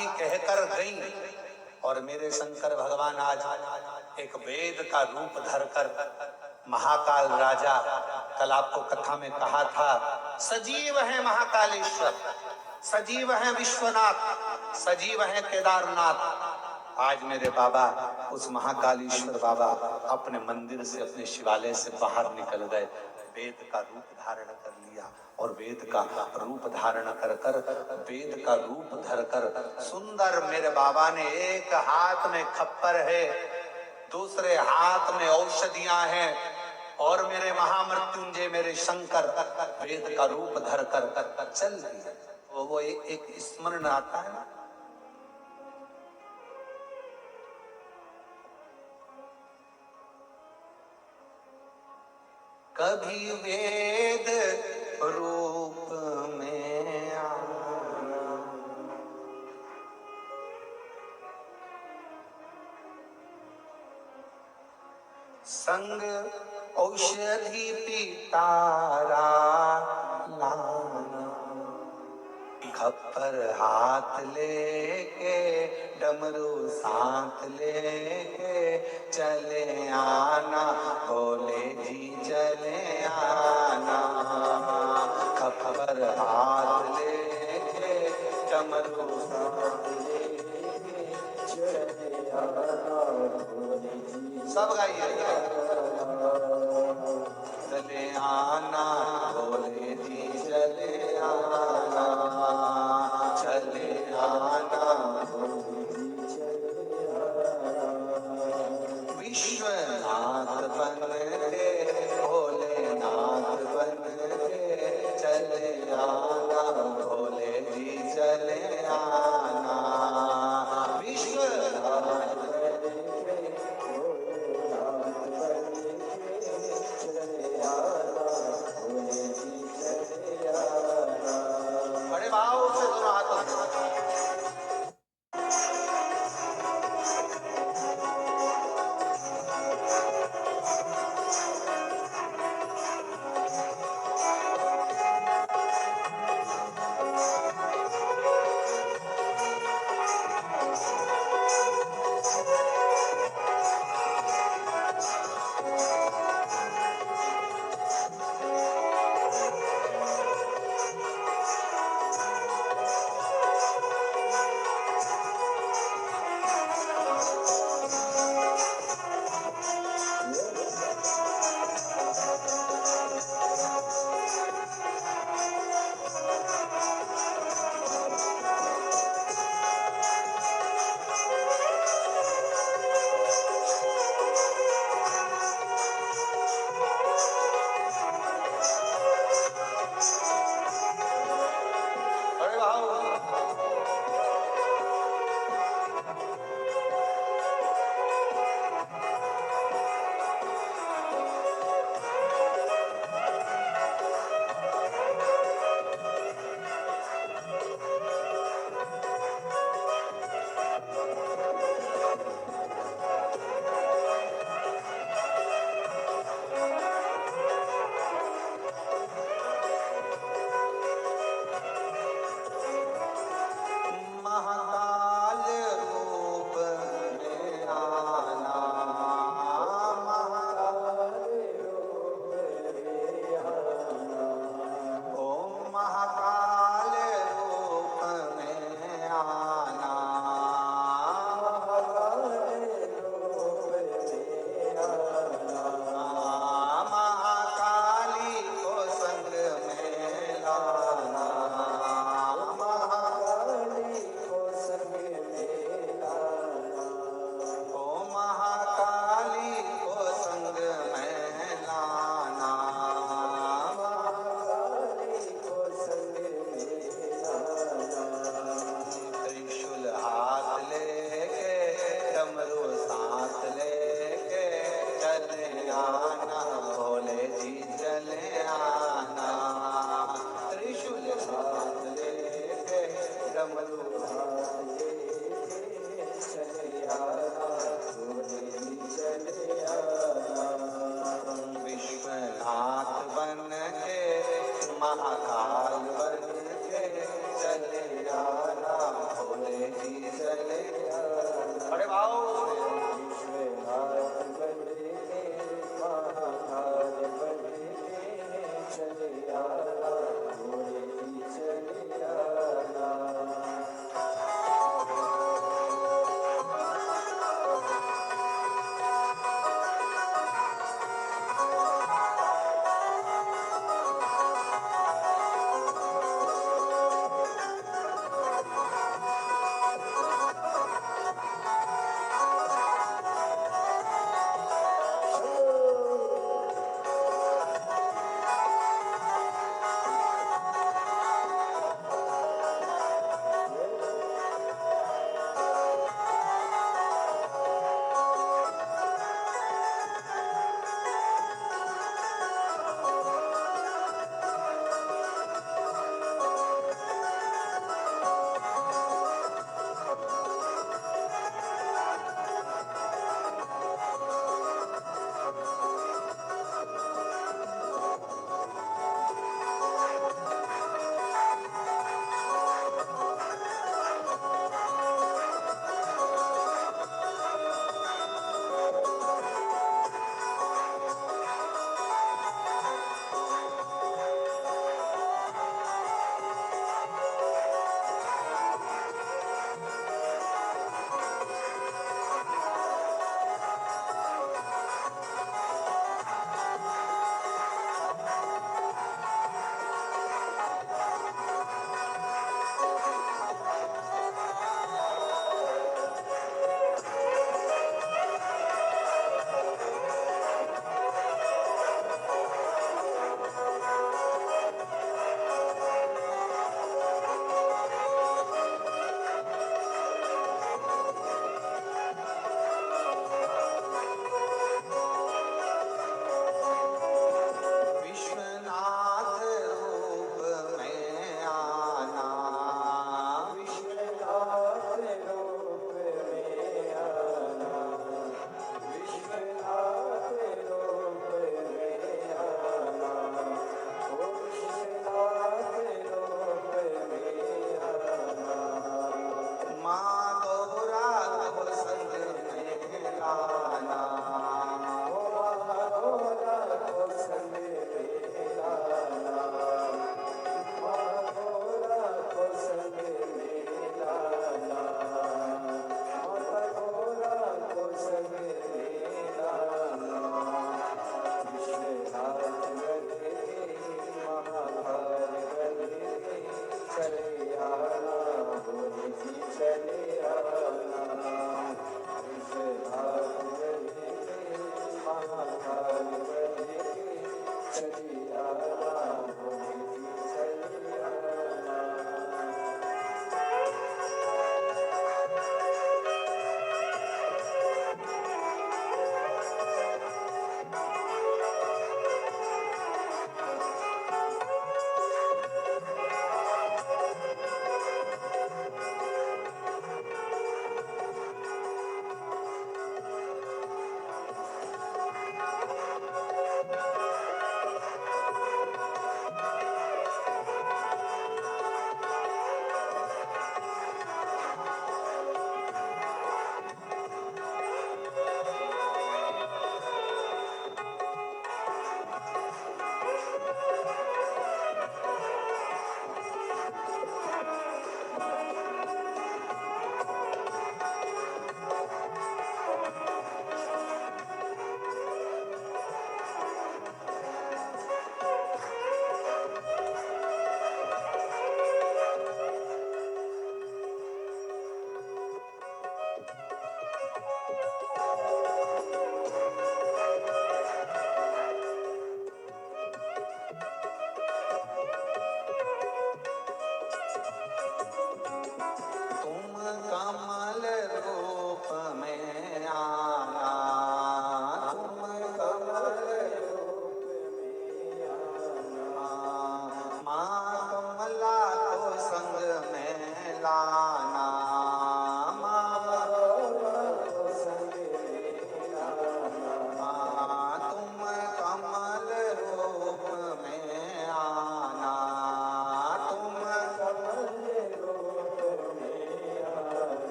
जी कहकर गई और मेरे शंकर भगवान आज एक वेद का रूप धरकर महाकाल राजा, कल आपको कथा में कहा था, सजीव है महाकालेश्वर, सजीव है विश्वनाथ, सजीव है केदारनाथ। आज मेरे बाबा उस महाकालेश्वर बाबा अपने मंदिर से, अपने शिवालय से बाहर निकल गए, वेद का रूप धारण कर लिया और वेद का रूप धारण कर कर, वेद का रूप धरकर सुंदर मेरे बाबा ने, एक हाथ में खप्पर है, दूसरे हाथ में औषधियां हैं, और मेरे महामृत्युंजय मेरे शंकर वेद का रूप धरकर चल दिए। वो एक स्मरण आता है ना, कभी वेद रूप में आया, संग औषधि पितारा लाना, खप्पर हाथ लेके डमरू साथ लेके चले आना, बोले जी चले आना, खप्पर हाथ लेके डमरू साथ लेके चले आना, बोले जी सब गाइए, चले आना, बोले जी चले आना, चले आना, बोले जी चले आना, विश्वनाथ बन के, भोलेनाथ बन के चले आना, भोले जी चले आना, विश्वनाथ बन के, भोलेनाथ बन के चले आना, भोले जी चले आना। बड़े भाव से दोनों हाथों से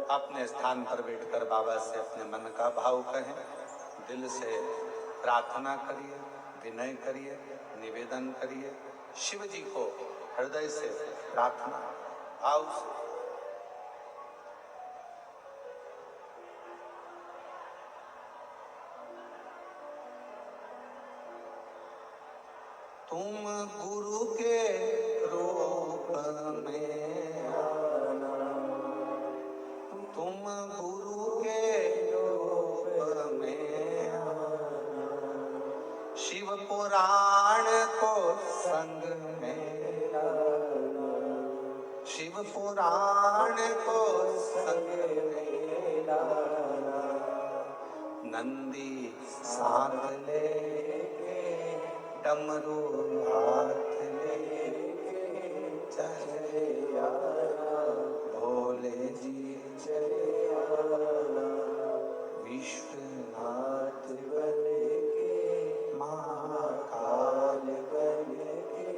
अपने स्थान पर बैठकर बाबा से अपने मन का भाव कहें, दिल से प्रार्थना करिए, विनय करिए, निवेदन करिए, शिव जी को हृदय से प्रार्थना भाव से। तुम गुरु के रूप में आना, तुम गुरु के रूप में आना, शिव पुराण को संग में लाना, शिव पुराण को संग में लाना, नंदी साथ लेके डमरू हाथ लेके चले आना, भोले जी चले आना, विश्वनाथ बनेके महाकाल बनेके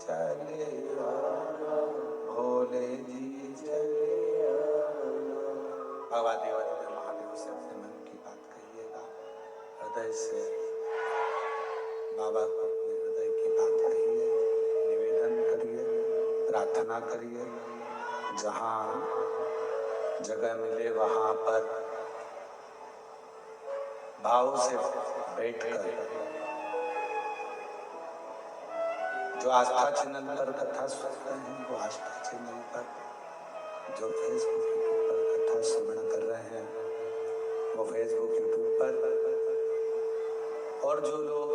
चले आना, भोले जी चले आना। बाबा देवादिदेव महादेव से अपने मन की बात कहिएगा, हृदय से बाबा को अपने हृदय की बात कहिए, निवेदन करिए, प्रार्थना करिए। जहाँ जगह मिले वहाँ पर भाव से बैठकर जो आस्था चैनल पर कथा सुनते हैं, वो आस्था चैनल पर, जो फेसबुक यूट्यूब पर कथा श्रवण कर रहे हैं, वो फेसबुक यूट्यूब पर, और जो लोग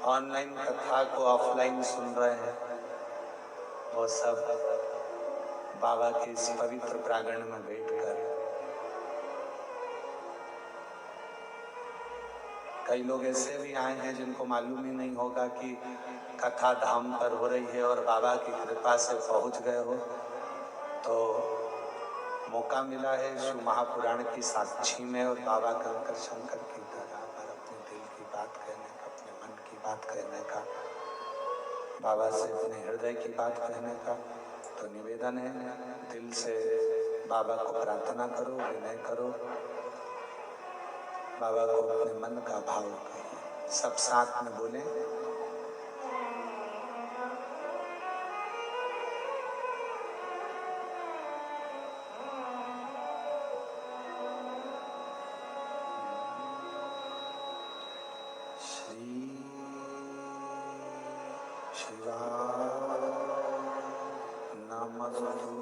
ऑनलाइन कथा को ऑफलाइन सुन रहे हैं, वो सब बाबा के इस पवित्र प्रांगण में बैठकर, कई लोग ऐसे भी आए हैं जिनको मालूम ही नहीं होगा कि कथा धाम पर हो रही है और बाबा की कृपा से पहुंच गए हो, तो मौका मिला है शिव महापुराण की साक्षी में और बाबा कंकर शंकर की धरा पर अपने दिल की बात कहने का, अपने मन की बात कहने का, बाबा से अपने हृदय की बात कहने का। तो निवेदन है, दिल से बाबा को प्रार्थना करो, विनय करो, बाबा को अपने मन का भाव कहिए। सब साथ में बोले, श्री शिवाय नमस्तु,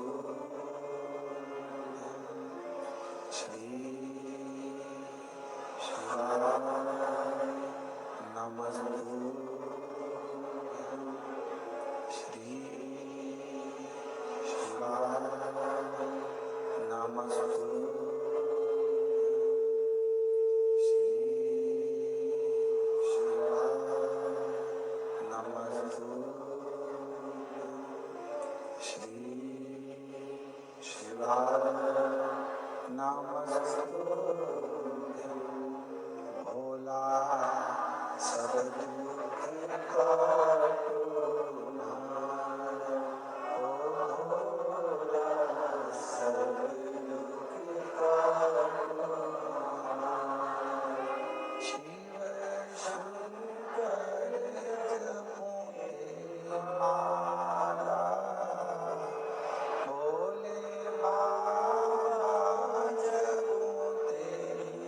श्री शिवाय नमस्तु, श्री शिवाय नमस्तु, नमस्तु भोला सब दुख काटो ओ भोला सब दुख काटो, शिव शंकर जपो तेरी माला, भोले बाबा जपो तेरी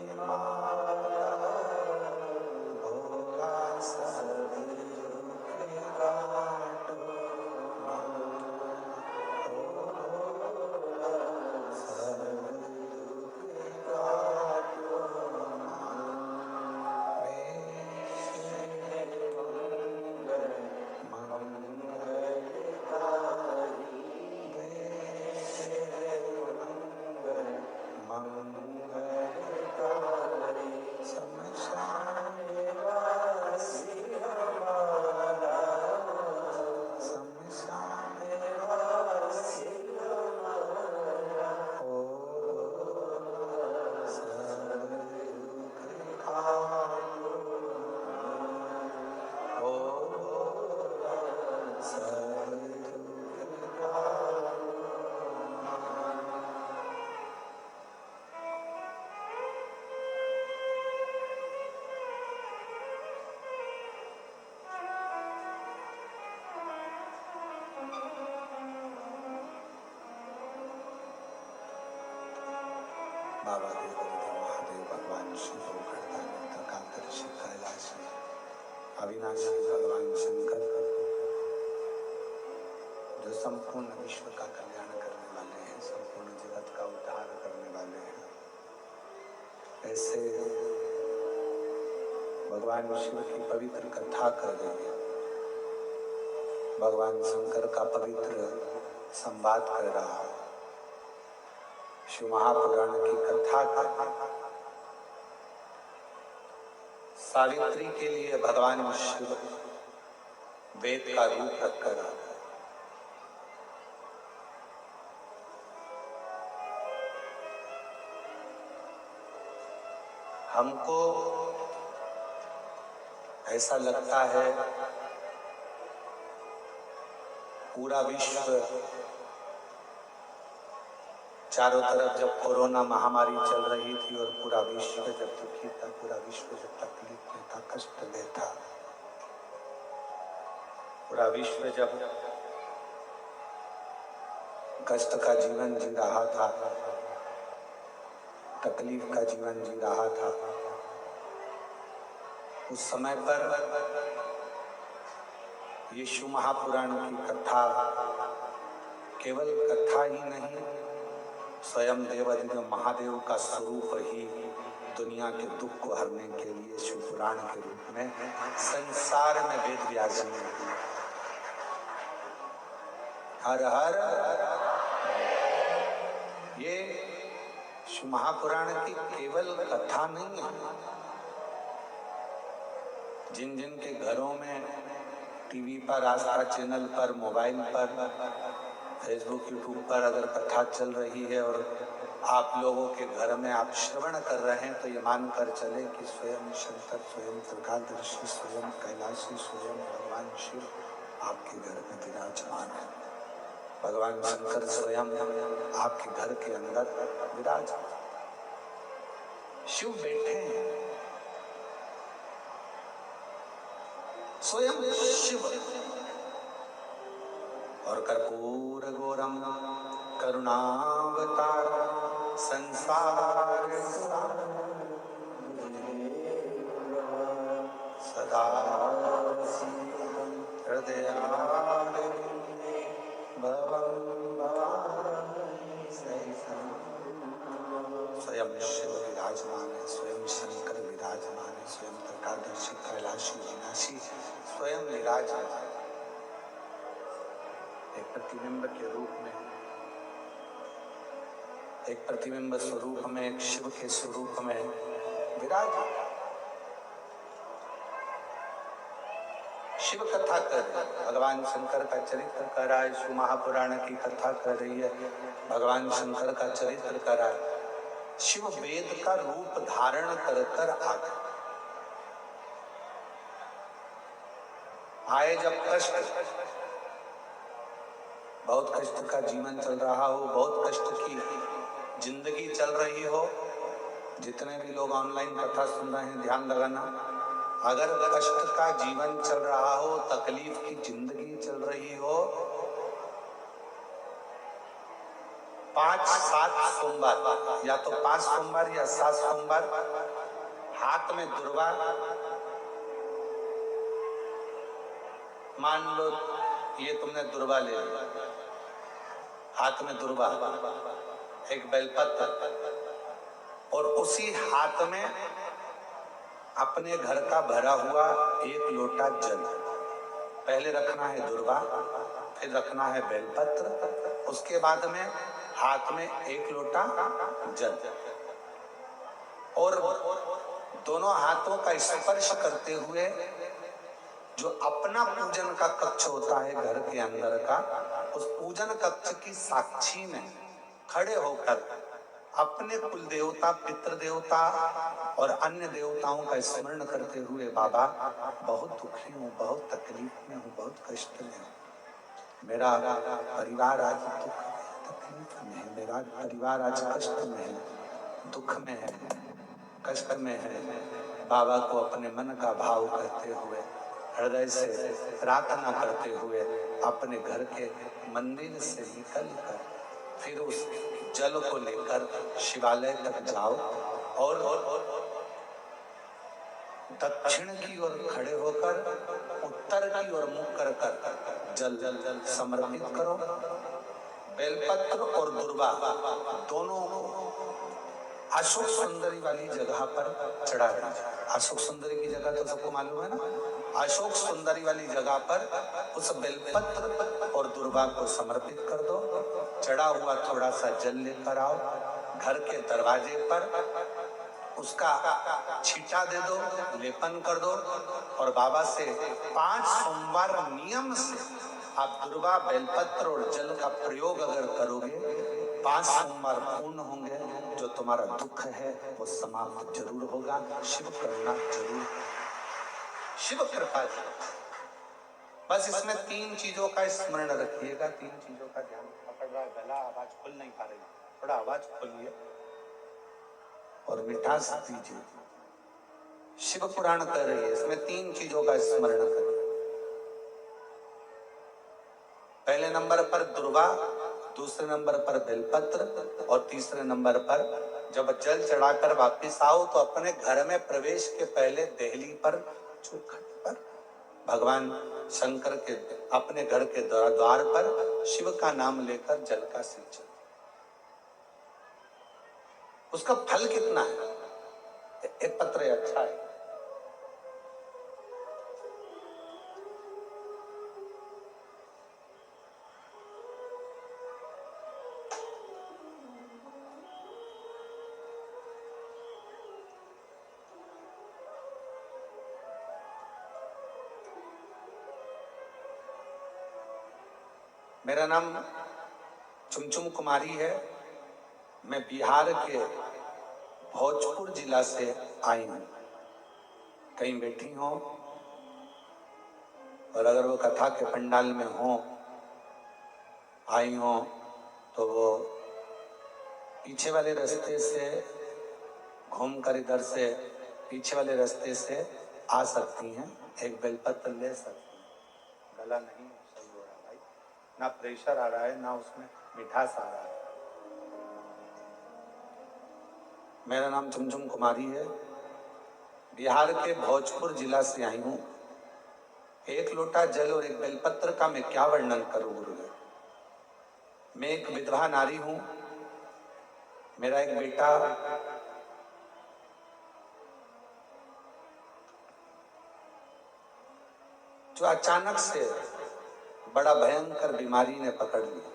बाबा देवादिदेव महादेव भगवान शिव एकादशी कैलाशी अविनाशी भगवान शंकर जो संपूर्ण विश्व का कल्याण करने वाले हैं, संपूर्ण जगत का उद्धार करने वाले हैं, ऐसे भगवान शिव की पवित्र कथा कर रही है। भगवान शंकर का पवित्र संवाद कर रहा है, शिव महापुराण की कथा कर। सावित्री के लिए भगवान शिव वेद का रूप रखकर आ गए। हमको ऐसा लगता है पूरा विश्व चारों तरफ जब कोरोना महामारी चल रही थी और पूरा विश्व जब दुखी था, पूरा विश्व जब तकलीफ में था, कष्ट में था, पूरा विश्व जब कष्ट का जीवन जी रहा था, तकलीफ का जीवन जी रहा था, उस समय पर यीशु महापुराण की कथा केवल कथा ही नहीं, स्वयं देवादिदेव महादेव का स्वरूप ही दुनिया के दुख को हरने के लिए शिव पुराण के रूप में संसार में वेद व्यास जी ने दिया। हर हर ये शिव महापुराण की केवल कथा नहीं है। जिन जिन के घरों में टीवी पर, आस्था चैनल पर, मोबाइल पर, फेसबुक, यूट्यूब पर अगर कथा चल रही है और आप लोगों के घर में आप श्रवण कर रहे हैं, तो ये मानकर चले कि स्वयं शंकर, स्वयं त्रिकालदर्शी, स्वयं कैलाशी, स्वयं भगवान शिव आपके घर में विराजमान है। भगवान शंकर स्वयं आपके घर के अंदर विराजमान, शिव बैठे हैं, स्वयं शिव। और कर्पूर गौरम करुणावतार संसार सदा हृदय स्वयं शिव विराजमान है, स्वयं शंकर विराजमान है, स्वयं त्रिकालदर्शी कैलाशी विनाशी स्वयं विराजमान है। एक प्रतिबिंब के रूप में, एक प्रतिबिंब स्वरूप में, एक शिव के स्वरूप में विराज। शिव कथा कर रही है, भगवान शंकर का चरित्र कर रहा है, शिव महापुराण की कथा कर रही है, भगवान शंकर का चरित्र कर रहा है। शिव वेद का रूप धारण कर कर आए जब कष्ट, बहुत कष्ट का जीवन चल रहा हो, बहुत कष्ट की जिंदगी चल रही हो, जितने भी लोग ऑनलाइन कथा सुन रहे हैं ध्यान लगाना, अगर कष्ट का जीवन चल रहा हो, तकलीफ की जिंदगी चल रही हो, 5-7 सोमवार, या तो 5 सोमवार या 7 सोमवार, हाथ में दुर्वा, मान लो ये तुमने दुर्वा ले लिया, हाथ में दुर्वा, एक बेलपत्र, और उसी हाथ में अपने घर का भरा हुआ 1 लोटा जल, पहले रखना है दुर्वा, फिर रखना है बेलपत्र, उसके बाद में हाथ में 1 लोटा जल, और दोनों हाथों का स्पर्श करते हुए जो अपना पूजन का कक्ष होता है घर के अंदर का, उस पूजन कक्ष की साक्षी में खड़े होकर अपने कुल देवता, पितृ देवता और अन्य देवताओं का स्मरण करते हुए, बाबा बहुत दुखी हूँ, बहुत तकलीफ में हूँ, बहुत कष्ट में हूँ, मेरा परिवार आज दुख तकलीफ में है, मेरा परिवार आज कष्ट में है, दुख में है, कष्ट में है। बाबा को अपने मन का भाव करते हुए, हृदय से प्रार्थना करते हुए, अपने घर के मंदिर से निकलकर फिर उस जल को लेकर शिवालय तक जाओ और दक्षिण की ओर खड़े होकर उत्तर की ओर मुख कर जल समर्पित करो। बेलपत्र और दुर्वा दोनों अशोक सुंदरी वाली जगह पर चढ़ा दीजिए। अशोक सुंदरी की जगह तो सबको मालूम है ना। अशोक सुंदरी वाली जगह पर उस बेलपत्र और दुर्वा को समर्पित कर दो। चढ़ा हुआ थोड़ा सा जल लेकर आओ, घर के दरवाजे पर उसका छींटा दे दो, लेपन कर दो और बाबा से 5 सोमवार नियम से आप दुर्वा, बेलपत्र और जल का प्रयोग अगर करोगे 5 सोमवार पूर्ण होंगे। जो तुम्हारा दुख है वो समाप्त जरूर होगा। शिव करुणा जरूर, शिव कृपा। बस इसमें 3 चीजों का स्मरण रखिएगा, 3 चीजों का ध्यान। पकड़ रहा है गला, आवाज खुल नहीं पा रही, थोड़ा आवाज खोलिए और मिठास दीजिए। शिव पुराण कह रही है इसमें 3 चीजों का स्मरण करिए। पहले नंबर पर दुर्वा, दूसरे नंबर पर बेलपत्र और तीसरे नंबर पर जब जल चढ़ाकर वापस आओ तो अपने घर में प्रवेश के पहले देहली पर चौखट पर भगवान शंकर के अपने घर के द्वार पर शिव का नाम लेकर जल का सिंचन। उसका फल कितना है? एक पत्र अच्छा है। मेरा नाम चुमचुम कुमारी है। मैं बिहार के भोजपुर जिला से आई हूँ। कहीं बैठी हो और अगर वो कथा के पंडाल में हो आई हो तो वो पीछे वाले रास्ते से घूमकर इधर से पीछे वाले रास्ते से आ सकती हैं। एक बेलपत्र ले सकती हैं। गला नहीं सही हो रहा भाई, ना प्रेशर आ रहा है ना उसमें मिठास आ रहा है। मेरा नाम चुमचुम कुमारी है। बिहार के भोजपुर जिला से आई हूँ। एक लोटा जल और एक बेलपत्र का मैं क्या वर्णन करूं गुरुदेव। मैं एक विधवा नारी हूं। मेरा एक बेटा जो अचानक से बड़ा भयंकर बीमारी ने पकड़ लिया।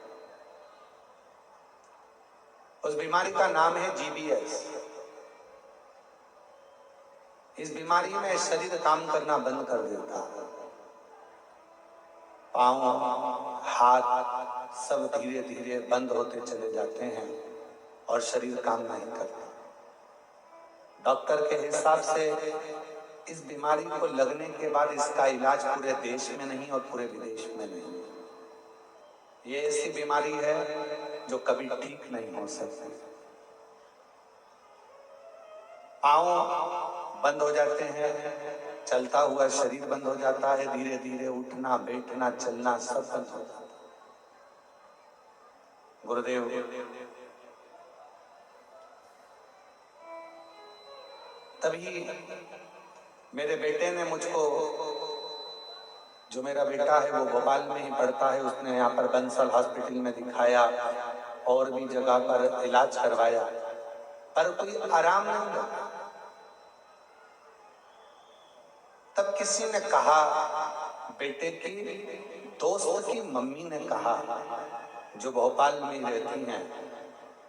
उस बीमारी का नाम है GBS। इस बीमारी में शरीर काम करना बंद कर देता है। पांव, हाथ सब धीरे धीरे बंद होते चले जाते हैं और शरीर काम नहीं करता। डॉक्टर के हिसाब से इस बीमारी को लगने के बाद इसका इलाज पूरे देश में नहीं और पूरे विदेश में नहीं। ये ऐसी बीमारी है जो कभी ठीक नहीं हो सकती। पांव बंद हो जाते हैं, चलता हुआ शरीर बंद हो जाता है, धीरे धीरे उठना बैठना चलना सब बंद हो जाता है। गुरुदेव तभी मेरे बेटे ने मुझको, जो मेरा बेटा है वो भोपाल में ही पढ़ता है, उसने यहाँ पर बंसल हॉस्पिटल में दिखाया और भी जगह पर इलाज करवाया पर कोई आराम नहीं लगा। तब किसी ने कहा, बेटे की दोस्त की मम्मी ने कहा जो भोपाल में रहती हैं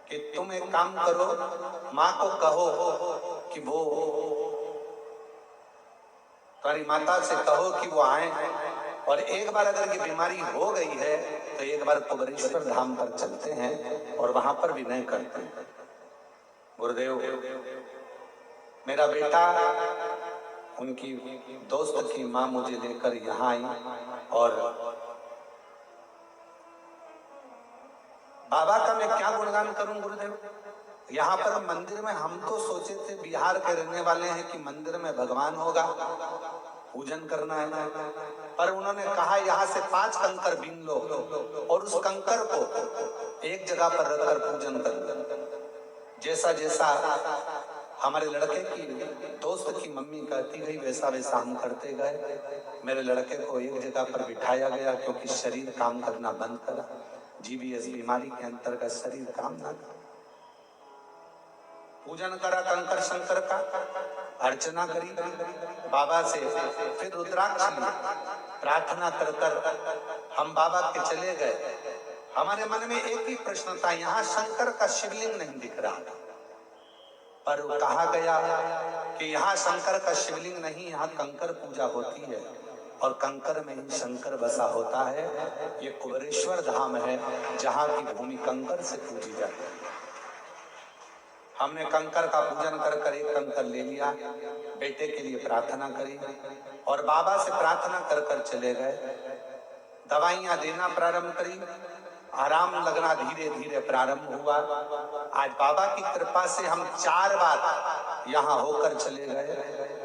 कि तुम एक काम करो, माँ को कहो कि वो तुम्हारी माता से कहो कि वो आए और एक बार अगर ये बीमारी हो गई है तो एक बार कुबेरेश्वर धाम पर चलते हैं और वहां पर विनय करते हैं। गुरुदेव मेरा बेटा उनकी दोस्त की माँ मुझे लेकर यहाँ आई और बाबा का मैं क्या गुणगान करूं गुरुदेव। यहाँ पर मंदिर में हम तो सोचे थे बिहार के रहने वाले हैं कि मंदिर में भगवान होगा, पूजन करना है, पर उन्होंने कहा यहाँ से 5 कंकर बीन लो और उस कंकर को एक जगह पर रखकर पूजन कर। जैसा जैसा हमारे लड़के की दोस्त की मम्मी कहती गई वैसा वैसा हम करते गए। मेरे लड़के को एक जगह पर बिठाया गया क्योंकि शरीर काम करना बंद करा। जीबीएस बीमारी के अंतर्गत शरीर काम ना करा। पूजन करा कंकर शंकर का, अर्चना करी बाबा से, फिर रुद्राक्ष लिया, प्रार्थना कर कर हम बाबा के चले गए। हमारे मन में एक ही प्रश्न था, यहाँ शंकर का शिवलिंग नहीं दिख रहा, पर कहा गया कि यहाँ शंकर का शिवलिंग नहीं, यहाँ कंकर पूजा होती है और कंकर में ही शंकर बसा होता है। ये कुबेरेश्वर धाम है जहाँ की भूमि कंकर से पूजी जाती है। हमने कंकर का पूजन कर कर एक कंकर ले लिया, बेटे के लिए प्रार्थना करी और बाबा से प्रार्थना कर कर चले गए। दवाइयां देना प्रारंभ करी, आराम लगना धीरे धीरे प्रारंभ हुआ। आज बाबा की कृपा से हम 4 बार यहाँ होकर चले गए।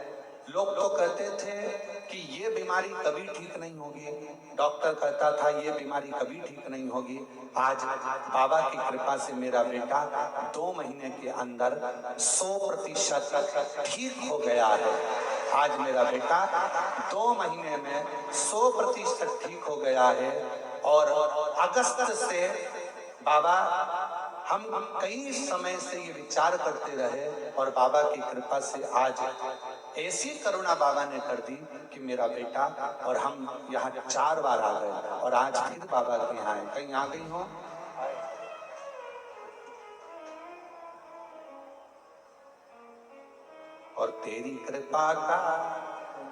लोग तो कहते थे कि ये बीमारी कभी ठीक नहीं होगी, डॉक्टर कहता था ये बीमारी कभी ठीक नहीं होगी। आज बाबा की कृपा से मेरा बेटा 2 महीने के अंदर 100% ठीक हो गया है। आज मेरा बेटा 2 महीने में 100% ठीक हो गया है। और अगस्त से बाबा हम कई समय से ये विचार करते रहे और बाबा की कृपा से आज ऐसी करुणा बाबा ने कर दी कि मेरा बेटा और हम यहाँ 4 बार आ गए और आज फिर बाबा के यहाँ आए। कहीं आ गई हो? और तेरी कृपा का तेरी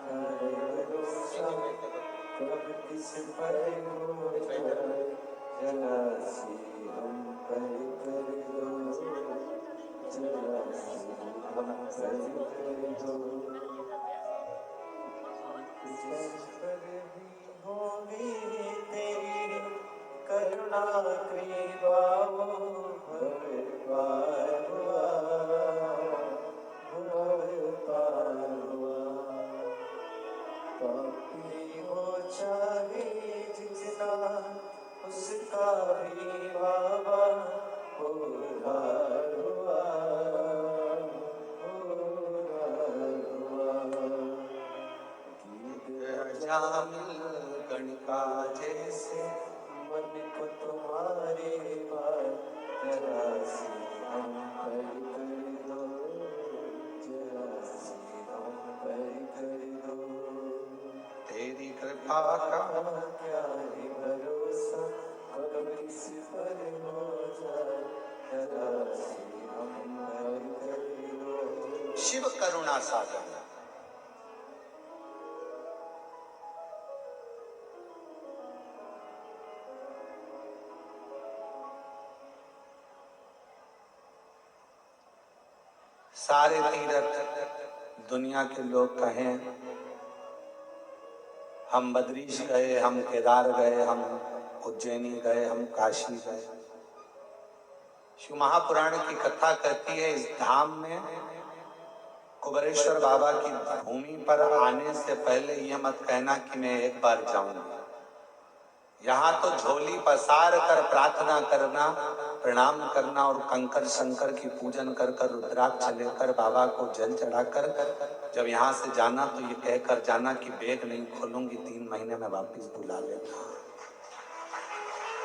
करुणा कृपा हो चाहे जितना उसका भी बाबा गणिका जैसे मन को तुम्हारे जरा सी हम पर कर दो, जरा सी हम पर कर दो। तेरी कृपा का क्या है भरोसा कब किस पर हो जाए, जरा सी हम पर कर दो। शिव करुणा सागर सारे तीर्थ दुनिया के लोग कहें हम बद्रीश गए, हम केदार गए, हम उज्जैनी गए, हम काशी गए। शिव महापुराण की कथा कहती है इस धाम में कुबेरेश्वर बाबा की भूमि पर आने से पहले यह मत कहना कि मैं एक बार जाऊंगा। यहाँ तो झोली पसार कर प्रार्थना करना, प्रणाम करना और कंकर शंकर की पूजन कर कर रुद्राक्ष लेकर बाबा को जल चढ़ाकर जब यहाँ से जाना तो ये कहकर जाना कि बैग नहीं खोलूंगी, 3 महीने में वापिस बुला लेना,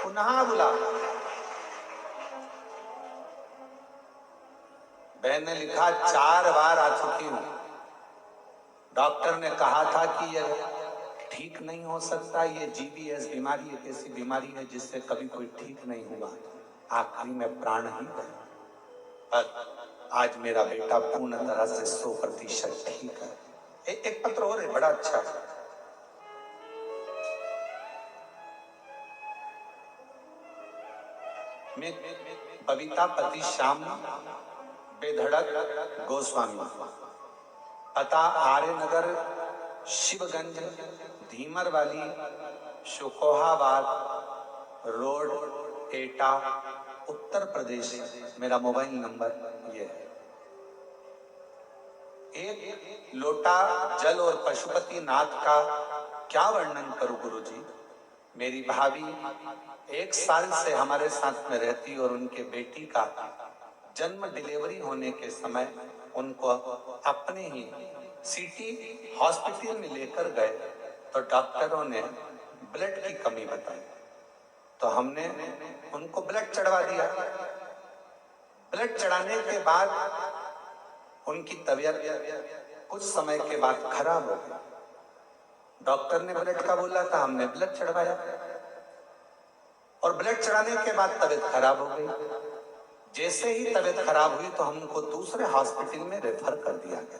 पुनः बुला। बहन ने लिखा 4 बार आ चुकी हूं। डॉक्टर ने कहा था कि ये ठीक नहीं हो सकता, ये जीबीएस बीमारी एक ऐसी बीमारी है जिससे कभी कोई ठीक नहीं हुआ, आखिरी में प्राण ही गए। पर आज मेरा बेटा पूर्ण तरह से 100% ठीक है। एक पत्र और है बड़ा अच्छा है। मैं बबीता पति श्याम बेधड़क गोस्वामी, पता आर्यनगर शिवगंज धीमर वाली शुकोहाबाद रोड एटा उत्तर प्रदेश। मेरा मोबाइल नंबर ये है। एक लोटा जल और पशुपति नाथ का क्या वर्णन करूं गुरुजी। मेरी भाभी 1 साल से हमारे साथ में रहती और उनके बेटी का जन्म डिलीवरी होने के समय उनको अपने ही सिटी हॉस्पिटल में लेकर गए तो डॉक्टरों ने ब्लड की कमी बताई, तो हमने उनको ब्लड चढ़वा दिया। ब्लड चढ़ाने के बाद उनकी तबीयत कुछ समय के बाद खराब हो गई। डॉक्टर ने ब्लड का बोला था, हमने ब्लड चढ़वाया और ब्लड चढ़ाने के बाद तबीयत खराब हो गई। जैसे ही तबीयत खराब हुई तो हमको दूसरे हॉस्पिटल में रेफर कर दिया गया।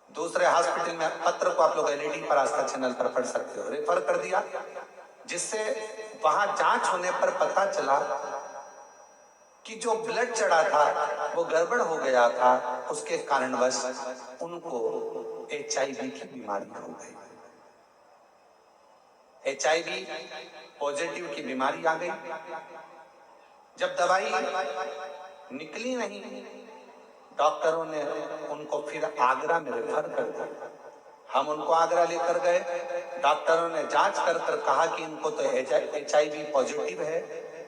दूसरे हॉस्पिटल में पत्र को आप लोग एलईडी पर आस्था चैनल पर पढ़ सकते हो, रेफर कर दिया, जिससे वहां जांच होने पर पता चला कि जो ब्लड चढ़ा था वो गड़बड़ हो गया था, उसके कारणवश उनको HIV की बीमारी हो गई। HIV पॉजिटिव की बीमारी आ गई। जब दवाई निकली नहीं, डॉक्टरों ने उनको फिर आगरा में रेफर कर दिया। हम उनको आगरा लेकर गए, डॉक्टरों ने जांच कर कर कहा कि इनको तो HIV पॉजिटिव है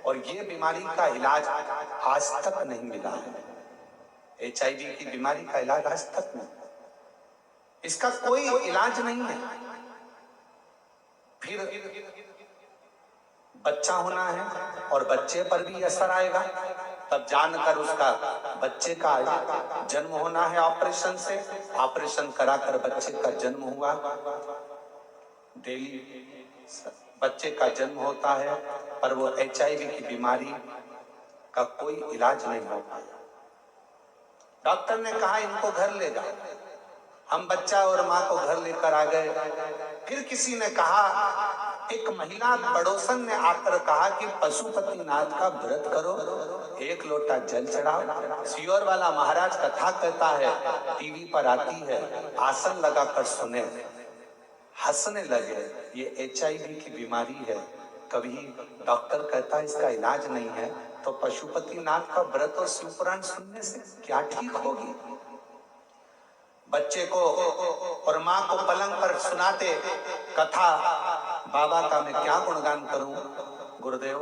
और ये बीमारी का इलाज आज तक नहीं मिला है। HIV की बीमारी का इलाज आज तक नहीं, इसका कोई इलाज नहीं है। फिर बच्चा होना है और बच्चे पर भी असर आएगा, तब जानकर उसका बच्चे का जन्म होना है ऑपरेशन से। ऑपरेशन कराकर बच्चे का जन्म हुआ। डेली बच्चे का जन्म होता है पर वो HIV की बीमारी का कोई इलाज नहीं हो पाया। डॉक्टर ने कहा इनको घर ले जाओ। हम बच्चा और माँ को घर लेकर आ गए। फिर किसी ने कहा, एक महिला पड़ोसन ने आकर कहा कि पशुपतिनाथ का व्रत करो, 1 लोटा जल चढ़ाओ। सियोर वाला महाराज कथा कहता है, टीवी पर आती है, आसन लगाकर सुने, हंसने लगे। ये HIV की बीमारी है। कभी डॉक्टर कहता है इसका इलाज नहीं है, तो पशुपतिनाथ का व्रत और शिवपुराण सुनने से क्या ठीक होगी। बच्चे को और माँ को पलंग पर सुनाते कथा, बाबा का मैं क्या गुणगान करूं गुरुदेव।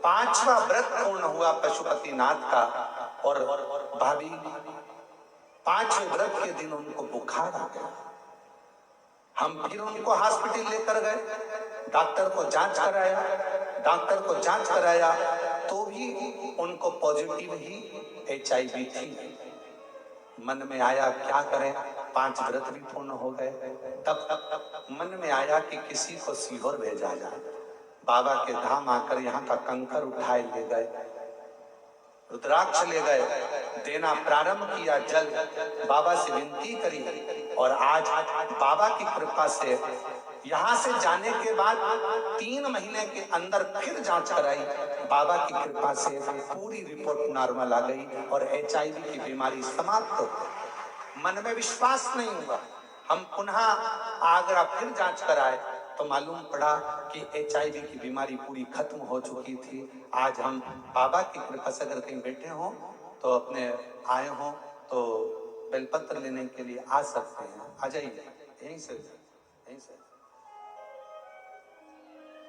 5वां व्रत पूर्ण हुआ पशुपतिनाथ का और भाभी 5वें व्रत के दिन उनको बुखार आ गया। हम फिर उनको हॉस्पिटल लेकर गए, डॉक्टर को जांच कराया तो भी उनको पॉजिटिव ही HIV थी। मन में आया क्या करें, 5 व्रत भी पूर्ण हो गए। तब मन में आया कि किसी को सीहोर भेजा जाए। बाबा के धाम आकर यहाँ का कंकर उठाए ले गए, रुद्राक्ष ले गए, देना प्रारंभ किया, जल बाबा से विनती करी और आज बाबा की कृपा से यहाँ से जाने के बाद 3 महीने के अंदर फिर जांच कराई। बाबा की कृपा से पूरी रिपोर्ट नॉर्मल आ गई और HIV की बीमारी समाप्त हो गई। मन में विश्वास नहीं हुआ। हम पुनः आगरा फिर जांच कराए तो मालूम पड़ा कि HIV की बीमारी पूरी खत्म हो चुकी थी। आज हम बाबा की कृपा से अगर कहीं बैठे हों तो अपने आए हों तो बेलपत्र लेने के लिए आ सकते हैं। आ जाइए, यहीं से।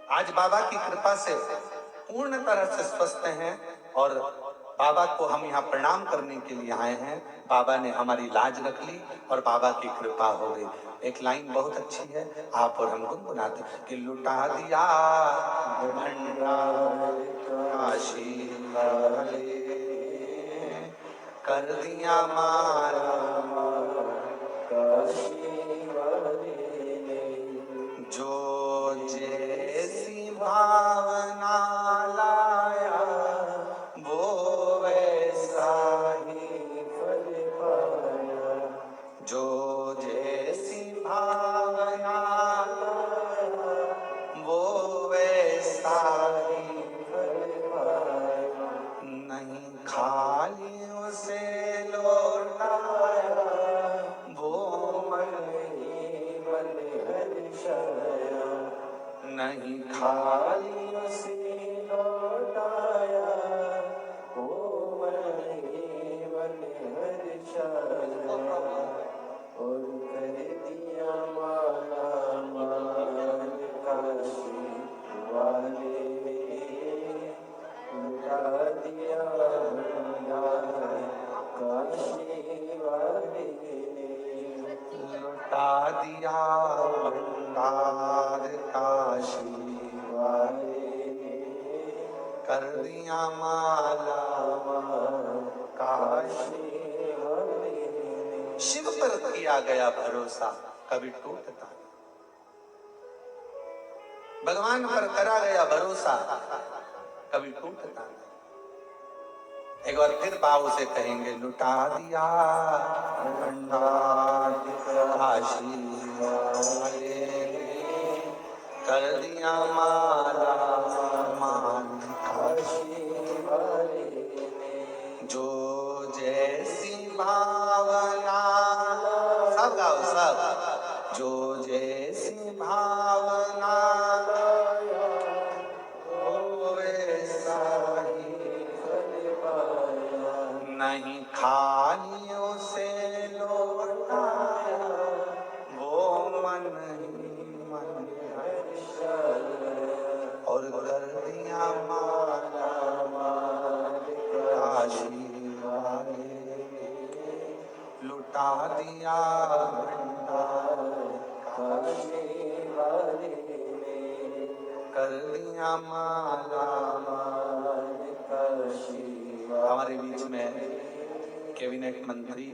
आज बाबा की कृपा से पूर्ण तरह से स्वस्थ हैं और बाबा को हम यहाँ प्रणाम करने के लिए आए हैं। बाबा ने हमारी लाज रख ली और बाबा की कृपा हो गई। एक लाइन बहुत अच्छी है, आप और हम गुनगुनाते कि लुटा दिया भंडार काशी वाले, कर दिया मारा काशी वाले जो जैसी भावना लाया वो वैसा ही फल पाया, जो जैसी भावना वो वैसा ही फल पाया, नहीं खाली उसे लौटाया वो मन लुटा दिया भंडार काशी वाले ने, लुटा दिया भंडार काशी वाले ने, कर दिया माला काशी। वाले ने। शिव पर किया गया भरोसा कभी टूटता नहीं। भगवान पर करा गया भरोसा कभी टूटता नहीं। एक बार फिर भाव से कहेंगे, लुटा दिया भंडार काशी वाले ने, कर दिया माला मान काशी वाले ने, जो जैसी भावना, सब गाओ सब, जो जैसी भावना वो वैसा ही फल पाया, नहीं खालियों से लौटाया वो मन ही मन और कर दिया माला काशी वाले, लुटा दिया भंडार काशी वाले ने, कर दिया माला काशी वाले। हमारे बीच में कैबिनेट मंत्री,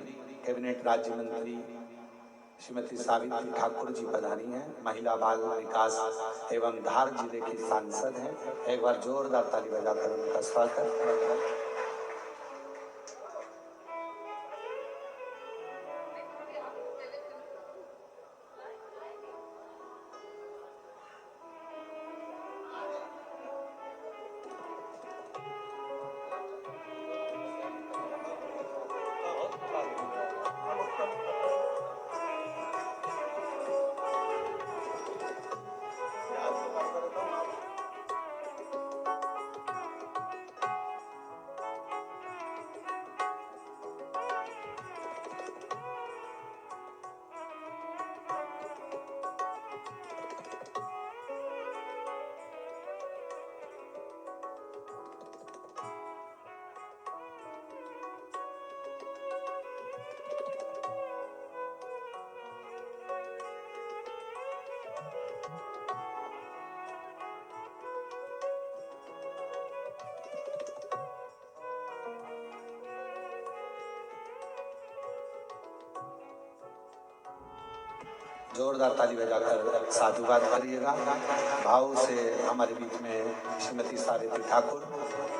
कैबिनेट राज्य मंत्री श्रीमती सावित्री ठाकुर जी पधारी हैं, महिला बाल विकास एवं धार जिले की सांसद हैं। एक बार जोरदार ताली बजाकर उनका स्वागत। जोरदार ताली बजाकर साधुवाद करिएगा। भाव से हमारे बीच में श्रीमती सावित्री ठाकुर,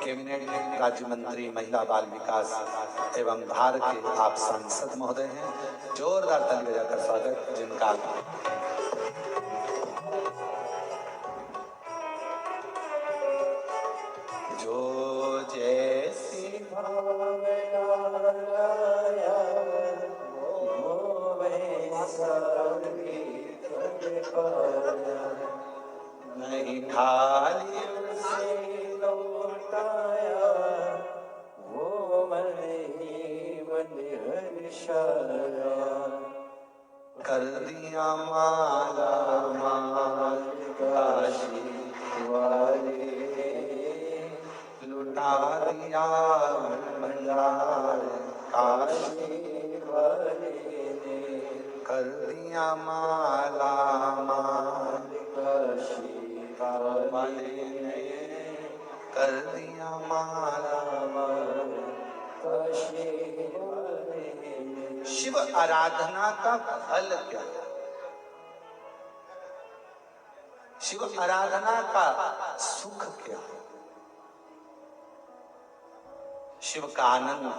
कैबिनेट राज्य मंत्री महिला बाल विकास एवं धार के आप सांसद महोदय हैं। जोरदार ताली बजाकर स्वागत जिनका। जो जैसी नहीं खाली से लौटाया वो मन ही मन हर्षाया, कर दिया माला माल काशी वाले लुटा दिया भंडार काशी वाले ने, कर दिया माला माल काशी वाले ने, कर दिया माला काशी वाले ने। शिव आराधना का फल क्या है? शिव आराधना का सुख क्या है? शिव का आनंद,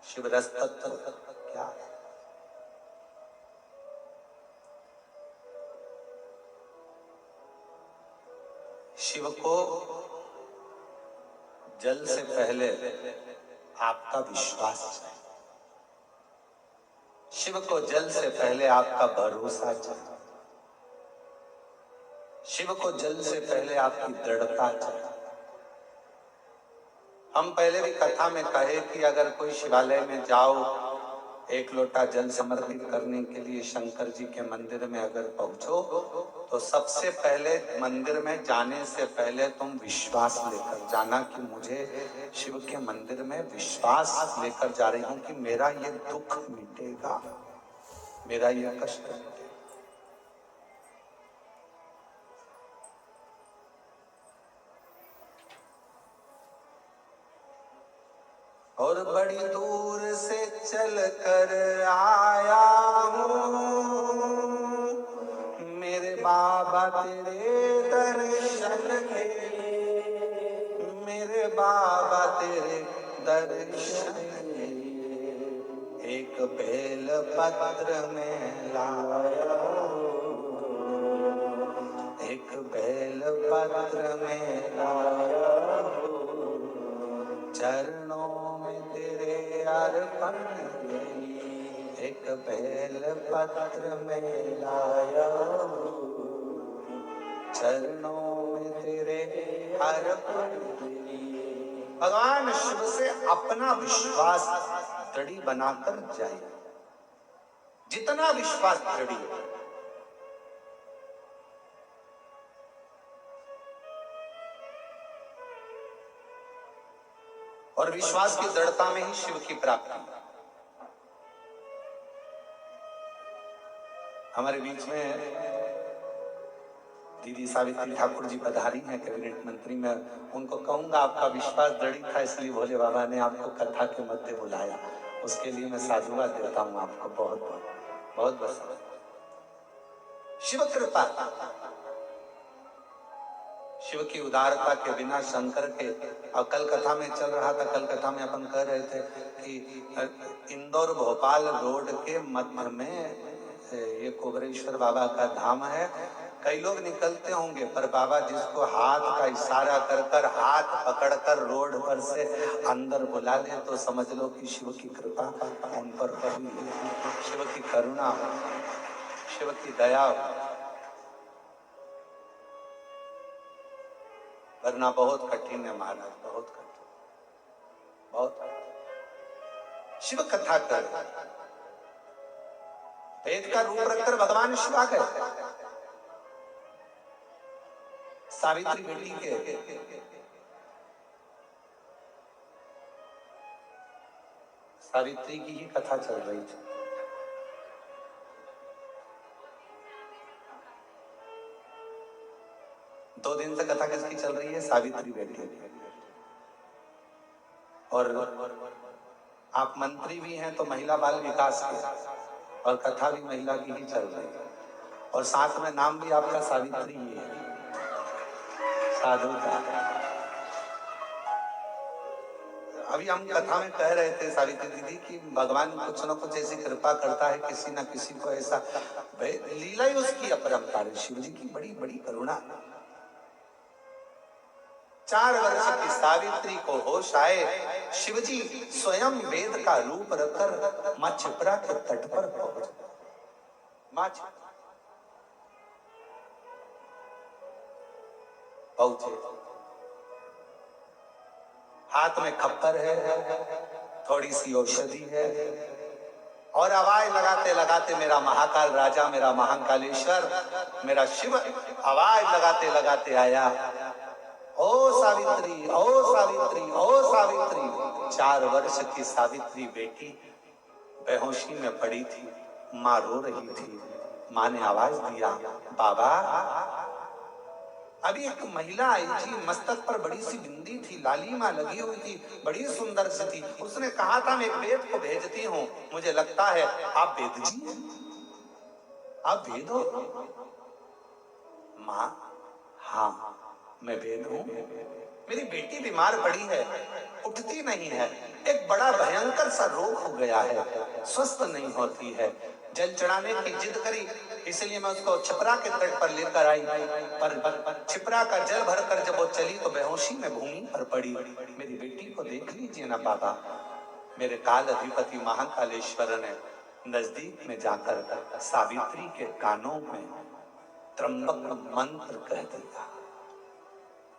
शिव रस तत्व क्या है? शिव को जल से पहले आपका विश्वास चाहिए। शिव को जल से पहले आपका भरोसा चाहिए। शिव को जल से पहले आपकी दृढ़ता चाहिए। हम पहले भी कथा में कहे कि अगर कोई शिवालय में जाओ एक लोटा जल समर्पित करने के लिए शंकर जी के मंदिर में अगर पहुंचो तो सबसे पहले मंदिर में जाने से पहले तुम विश्वास लेकर जाना कि मुझे शिव के मंदिर में विश्वास लेकर जा रही हूं कि मेरा ये दुख मिटेगा, मेरा ये कष्ट मिटेगा। और बड़ी दूर से चल कर आया हूँ मेरे बाबा तेरे दर्शन के लिए, मेरे बाबा तेरे दर्शन के लिए एक बेल पत्र में लाया हूँ, एक बेल पत्र में लाया हूँ, चरणों में तेरे अर्पण के लिए एक बेल पत्र में लाया हूँ, चरणों में तेरे अर्पण के लिए। भगवान शिव से अपना विश्वास दृढ़ बनाकर जाए, जितना विश्वास दृढ़ है। और विश्वास की दृढ़ता में ही शिव की प्राप्ति। हमारे बीच में दीदी सावित्री ठाकुर जी पधारी हैं कैबिनेट मंत्री में, उनको कहूंगा आपका विश्वास दृढ़ था इसलिए भोले बाबा ने आपको कथा के मध्य बुलाया, उसके लिए मैं साधुवाद देता हूं आपको बहुत बहुत बहुत बस। शिव कृपा, शिव की उदारता के बिना शंकर के। और कल कथा में चल रहा था, कल कथा में अपन कह रहे थे कि इंदौर भोपाल रोड के मध्य में ये कोबरेश्वर बाबा का धाम है। कई लोग निकलते होंगे पर बाबा जिसको हाथ का इशारा कर कर हाथ पकड़कर रोड पर से अंदर बुला ले तो समझ लो कि शिव की कृपा उन पर हुई, शिव की करुणा, शिव की दया। वरना बहुत कठिन है महाराज, बहुत कठिन, बहुत कठिन। शिव कथा कर वेद का रूप रखकर भगवान शिव आ गए। सावित्री बेटी के, सावित्री की ही कथा चल रही थी। दो दिन से कथा किसकी चल रही है? सावित्री बेटी। और आप मंत्री भी हैं तो महिला बाल विकास के, और कथा भी महिला की ही चल रही है, और साथ में नाम भी आपका सावित्री ही है, साधु का। अभी हम कथा में कह रहे थे सावित्री दीदी कि भगवान कुछ न कुछ ऐसी कृपा करता है किसी न किसी को, ऐसा लीला ही उसकी अपरंपार है। शिव जी की बड़ी बड़ी करुणा। 4 वर्ष की सावित्री को होश आए, शिवजी स्वयं वेद का रूप रखकर मां छिपरा के तट पर पहुंचे। मां पहुंचे, हाथ में खप्पर है, थोड़ी सी औषधि है, और आवाज लगाते लगाते मेरा महाकाल राजा, मेरा महाकालेश्वर, मेरा शिव आवाज लगाते लगाते आया, ओ सावित्री, ओ सावित्री, ओ सावित्री। 4 वर्ष की सावित्री बेटी बेहोशी में पड़ी थी, मां रो रही थी। मां ने आवाज दिया, बाबा। अभी एक महिला आई थी, मस्तक पर बड़ी सी बिंदी थी, लालिमा लगी हुई थी, बड़ी सुंदर सी थी। उसने कहा था मैं एक वेद को भेजती हूँ, मुझे लगता है आप वेद जी हैं, आप वेद हो? मां, हाँ मैं वेद हूं। मेरी बेटी बीमार पड़ी है, उठती नहीं है, एक बड़ा भयंकर सा रोग हो गया है, स्वस्थ नहीं होती है। जल चढ़ाने की जिद करी, इसलिए मैं उसको छिपरा के तट पर लेकर आई, पर छिपरा का जल भरकर जब वो चली तो बेहोशी में भूमि पर पड़ी। मेरी बेटी को देख लीजिए ना बाबा। मेरे काल अधिपति महाकालेश्वर ने नजदीक में जाकर सावित्री के कानों में त्र्यंबक मंत्र कह दिया।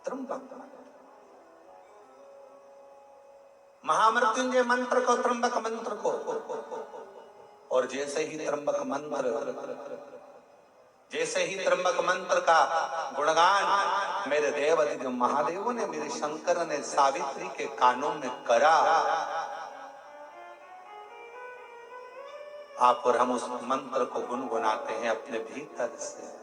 त्र्यंबक महामृत्युंजय मंत्र को, त्र्यंबक मंत्र को और जैसे ही त्र्यंबक मंत्र का गुणगान मेरे देव अधिदेव महादेवों ने, मेरे शंकर ने सावित्री के कानों में करा, आप और हम उस मंत्र को गुनगुनाते हैं अपने भीतर से।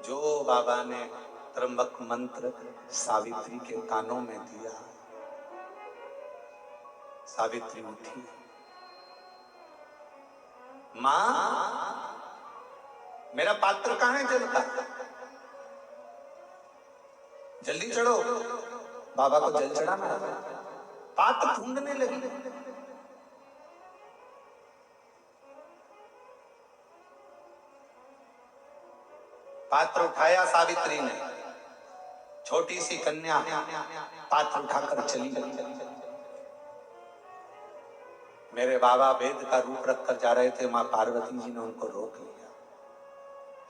जो बाबा ने त्र्यंबक मंत्र सावित्री के कानों में दिया, सावित्री उठी, मां मेरा पात्र कहां है जल का, जल्दी चढ़ो, बाबा को जल चढ़ाना। पात्र ढूंढने लगी। पात्र उठाया सावित्री ने, छोटी सी कन्या पात्र उठाकर चली गई। मेरे बाबा वेद का रूप रखकर जा रहे थे, मां पार्वती जी ने उनको रोक लिया।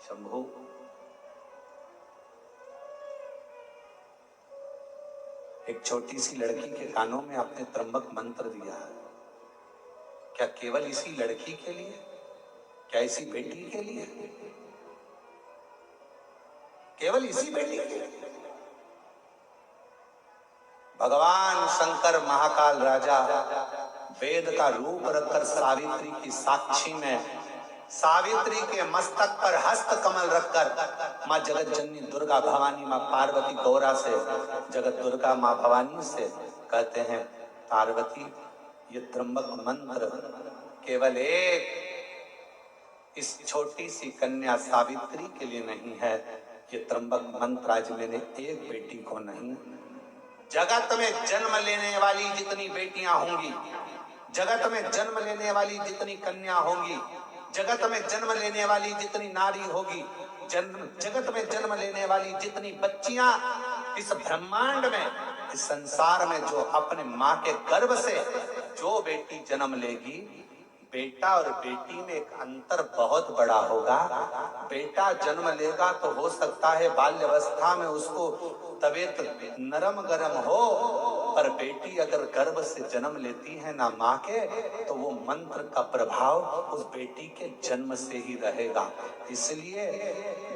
शंभू, एक छोटी सी लड़की के कानों में आपने त्र्यंबक मंत्र दिया, क्या केवल इसी लड़की के लिए, क्या इसी बेटी के लिए, केवल इसी बेटी के लिए? भगवान शंकर महाकाल राजा वेद का रूप रखकर सावित्री की साक्षी में, सावित्री के मस्तक पर हस्त कमल रखकर मां जगत जननी दुर्गा भवानी, मां पार्वती गौरा से, जगत दुर्गा मां भवानी से कहते हैं, पार्वती ये त्र्यंबक मंत्र केवल एक इस छोटी सी कन्या सावित्री के लिए नहीं है, ये त्र्यंबक मंत्र आज मैंने एक बेटी को नहीं, जगत में जन्म लेने वाली जितनी बेटियां होंगी, जगत में जन्म लेने वाली जितनी कन्या होंगी, जगत में जन्म लेने वाली जितनी नारी होगी, जगत में जन्म लेने वाली जितनी बच्चियां इस ब्रह्मांड में, इस संसार में जो अपने मां के गर्भ से जो बेटी जन्म लेगी, बेटा और बेटी में एक अंतर बहुत बड़ा होगा। बेटा जन्म लेगा तो हो सकता है बाल्यावस्था में उसको तबीयत नरम गरम हो, पर बेटी अगर गर्भ से जन्म लेती है ना माँ के, तो वो मंत्र का प्रभाव उस बेटी के जन्म से ही रहेगा। इसलिए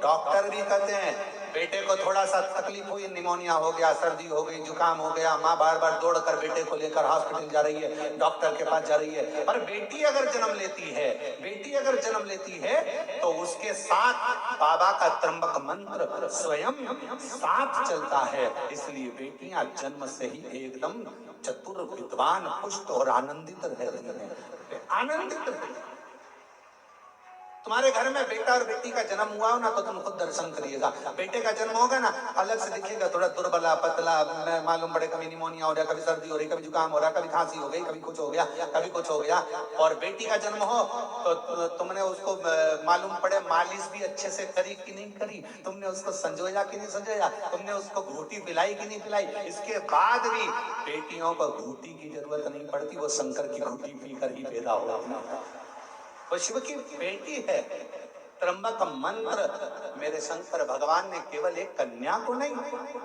डॉक्टर भी कहते हैं बेटे को थोड़ा सा तकलीफ हुई, निमोनिया हो गया, सर्दी हो गई, जुकाम हो गया, माँ बार बार दौड़कर बेटे को लेकर हॉस्पिटल जा रही है, डॉक्टर के पास जा रही है, पर बेटी अगर जन्म लेती है, बेटी अगर जन्म लेती है तो उसके साथ बाबा का त्र्यंबक मंत्र स्वयं साथ चलता है। इसलिए बेटियां जन्म से ही एकदम चतुर, विद्वान, पुष्ट और आनंदित रहती हैं, आनंदित रहती हैं। तुम्हारे घर में बेटा और बेटी का जन्म हुआ हो ना, तो तुम खुद दर्शन करिएगा। बेटे का जन्म होगा ना, अलग से दिखेगा, थोड़ा दुर्बला पतला, मालूम पड़े कभी निमोनिया हो रहा, कभी सर्दी हो रही, कभी जुकाम हो रहा, कभी खांसी हो गई, कभी कुछ हो गया, कभी कुछ हो गया। और बेटी का जन्म हो तो तुमने उसको मालूम पड़े मालिश भी अच्छे से करी कि नहीं करी, तुमने उसको संजोया कि नहीं संजोया, तुमने उसको घूटी पिलाई कि नहीं पिलाई। इसके बाद भी बेटियों को घूटी की जरूरत नहीं पड़ती, वो शंकर की घूटी पीकर ही पैदा होती, वो शिव की बेटी है। त्र्यंबक मंत्र मेरे शंकर भगवान ने केवल एक कन्या को नहीं,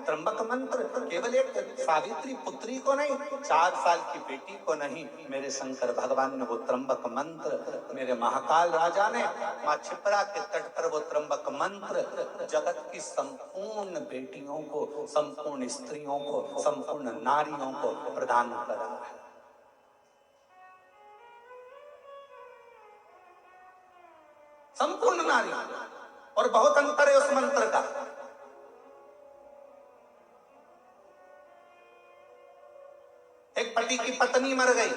त्र्यंबक मंत्र केवल एक सावित्री पुत्री को नहीं, 4 साल की बेटी को नहीं, मेरे शंकर भगवान ने वो त्र्यंबक मंत्र, मेरे महाकाल राजा ने माँ क्षिप्रा के तट पर वो त्र्यंबक मंत्र जगत की संपूर्ण बेटियों को, संपूर्ण स्त्रियों को, संपूर्ण नारियों को प्रदान करा है। संपूर्ण नारी, और बहुत अंतर है उस मंत्र का। एक पति की पत्नी मर गई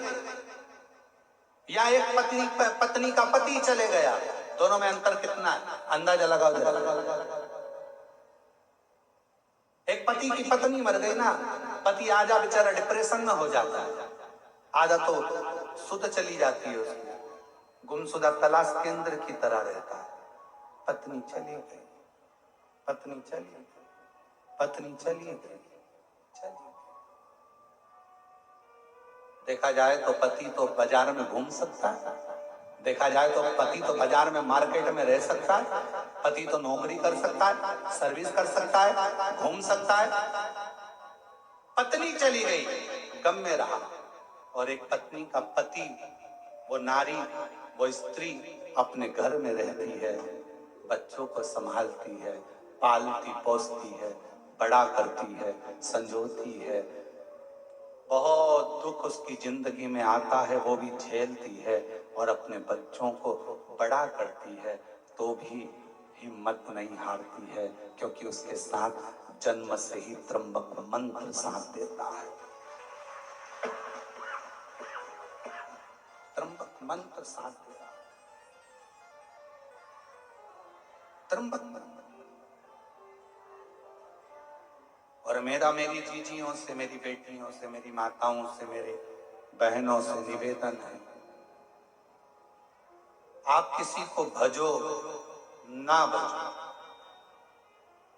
या एक पत्नी का पति चले गया, दोनों में अंतर कितना है, अंदाजा लगाओ जरा। एक पति की पत्नी मर गई ना, पति आजा बेचारा डिप्रेशन में हो जाता है, आदत तो सुध चली जाती है उसकी, गुमशुदा तलाश केंद्र की तरह रहता है। पत्नी चली गई, पत्नी चली गई, पत्नी चली गई, चली गई। देखा जाए तो पति तो बाजार में घूम सकता है, देखा जाए तो पति तो बाजार में मार्केट में रह सकता है, पति तो नौकरी कर सकता है, सर्विस कर सकता है, घूम सकता है। पत्नी चली गई, गम में रहा। और एक पत्नी का पति, वो नारी, वो स्त्री अपने घर में रहती है, बच्चों को संभालती है, पालती पोसती है, बड़ा करती है, संजोती है। बहुत दुख उसकी जिंदगी में आता है, वो भी झेलती है और अपने बच्चों को बड़ा करती है, तो भी हिम्मत नहीं हारती है, क्योंकि उसके साथ जन्म से ही त्र्यंबक मंत्र साथ देता है। त्र्यंबक मंत्र साथ देता है, त्र्यंबक मंत्र। और मेरा मेरी जीजियों से, मेरी बेटियों से, मेरी माताओं से, मेरे बहनों से निवेदन है, आप किसी को भजो ना भजो,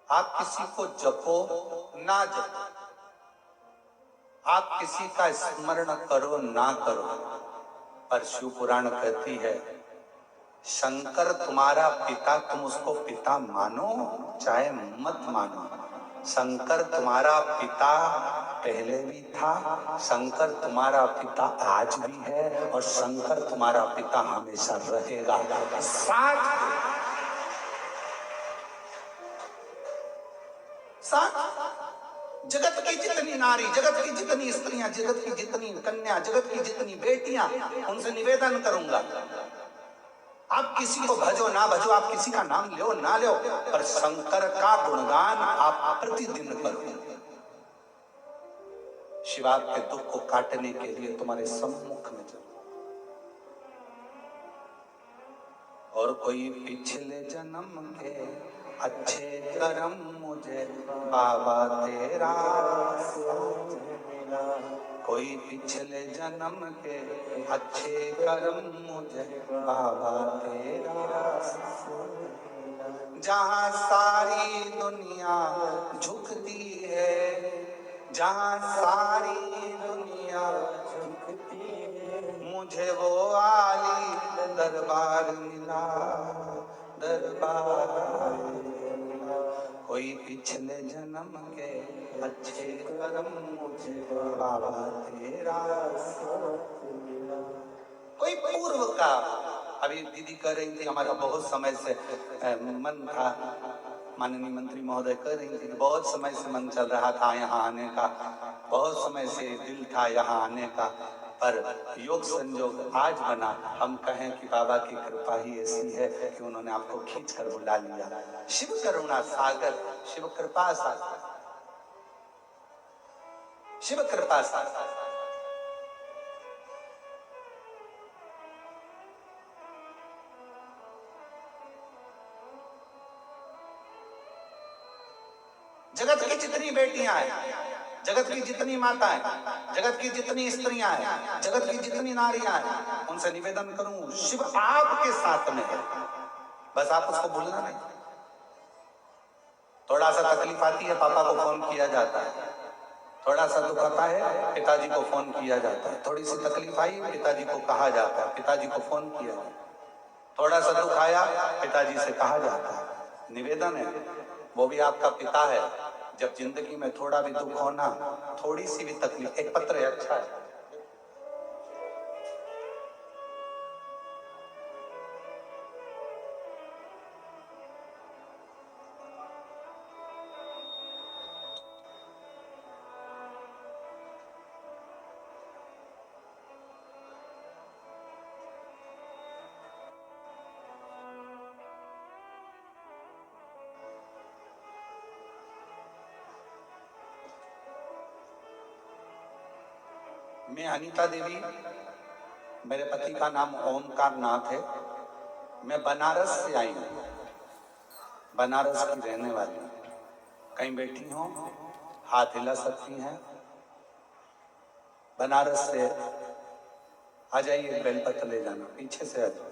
आप किसी को जपो ना जपो, आप किसी का स्मरण करो ना करो, पर शिव पुराण कहती है, शंकर तुम्हारा पिता, तुम उसको पिता मानो चाहे मत मानो। शंकर तुम्हारा पिता पहले भी था, शंकर तुम्हारा पिता आज भी है, और शंकर तुम्हारा पिता हमेशा रहेगा। जगत की जितनी नारी, जगत की जितनी स्त्रियां, जगत की जितनी कन्या, जगत की जितनी बेटियां, उनसे निवेदन करूंगा, आप किसी को भजो ना भजो, आप किसी का नाम लो ना लो, पर शंकर का गुणगान आप प्रतिदिन करो। शिव आपके दुख को काटने के लिए तुम्हारे सम्मुख में चलो। और कोई पिछले जन्म के अच्छे कर्म मुझे बाबा तेरा मिला, कोई पिछले जन्म के अच्छे कर्म मुझे बाबा तेरा। जहाँ सारी दुनिया झुकती है, जहाँ सारी दुनिया झुकती है, मुझे वो आली दरबार मिला, दरबार मिला। कोई पिछले जन्म के अच्छे कर्म मुझे बाबा तेरा मिला। कोई पूर्व का, अभी दीदी कह रही थी, हमारा बहुत समय से मन था, माननीय मंत्री महोदय कह रही थी, बहुत समय से मन चल रहा था यहाँ आने का, बहुत समय से दिल था यहाँ आने का, पर योग संयोग आज बना। हम कहें कि बाबा की कृपा ही ऐसी है कि उन्होंने आपको खींच कर बुला लिया। शिव करुणा सागर, शिव कृपा सागर, शिव कृपा सागर। जगत की जितनी बेटियां हैं, जगत की जितनी माताएं, जगत की जितनी स्त्रियां हैं, जगत की जितनी नारियां हैं, उनसे निवेदन करूं, शिव आपके साथ में है, बस आप उसको भूलना नहीं। थोड़ा सा तकलीफ आती है, पापा को फोन किया जाता है, थोड़ा सा दुख आता है, पिताजी को फोन किया जाता है, थोड़ी सी तकलीफ आई, पिताजी को कहा जाता है, पिताजी को फोन किया जाता है, थोड़ा सा दुख आया, पिताजी से कहा जाता है। निवेदन है, वो भी आपका पिता है। जब जिंदगी में थोड़ा भी दुख होना, थोड़ी सी भी तकलीफ, एक पत्र है, अच्छा है, मैं अनीता देवी, मेरे पति का नाम ओमकार नाथ है, मैं बनारस से आई हूँ, बनारस की रहने वाली। कहीं बैठी हो, हाथ हिला सकती हैं। बनारस से आ जाइए, बेलपत्र ले जाना, पीछे से आ जाओ।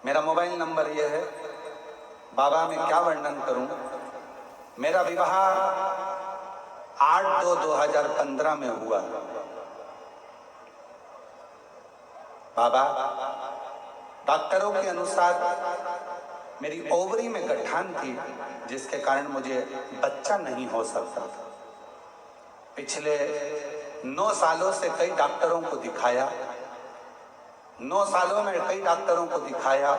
मेरा मोबाइल नंबर ये है। बाबा मैं क्या वर्णन करूं। मेरा विवाह 8/2/2015 में हुआ। बाबा, डॉक्टरों के अनुसार मेरी ओवरी में गठान थी, जिसके कारण मुझे बच्चा नहीं हो सकता था। पिछले 9 सालों से कई डॉक्टरों को दिखाया। 9 सालों में कई डॉक्टरों को दिखाया।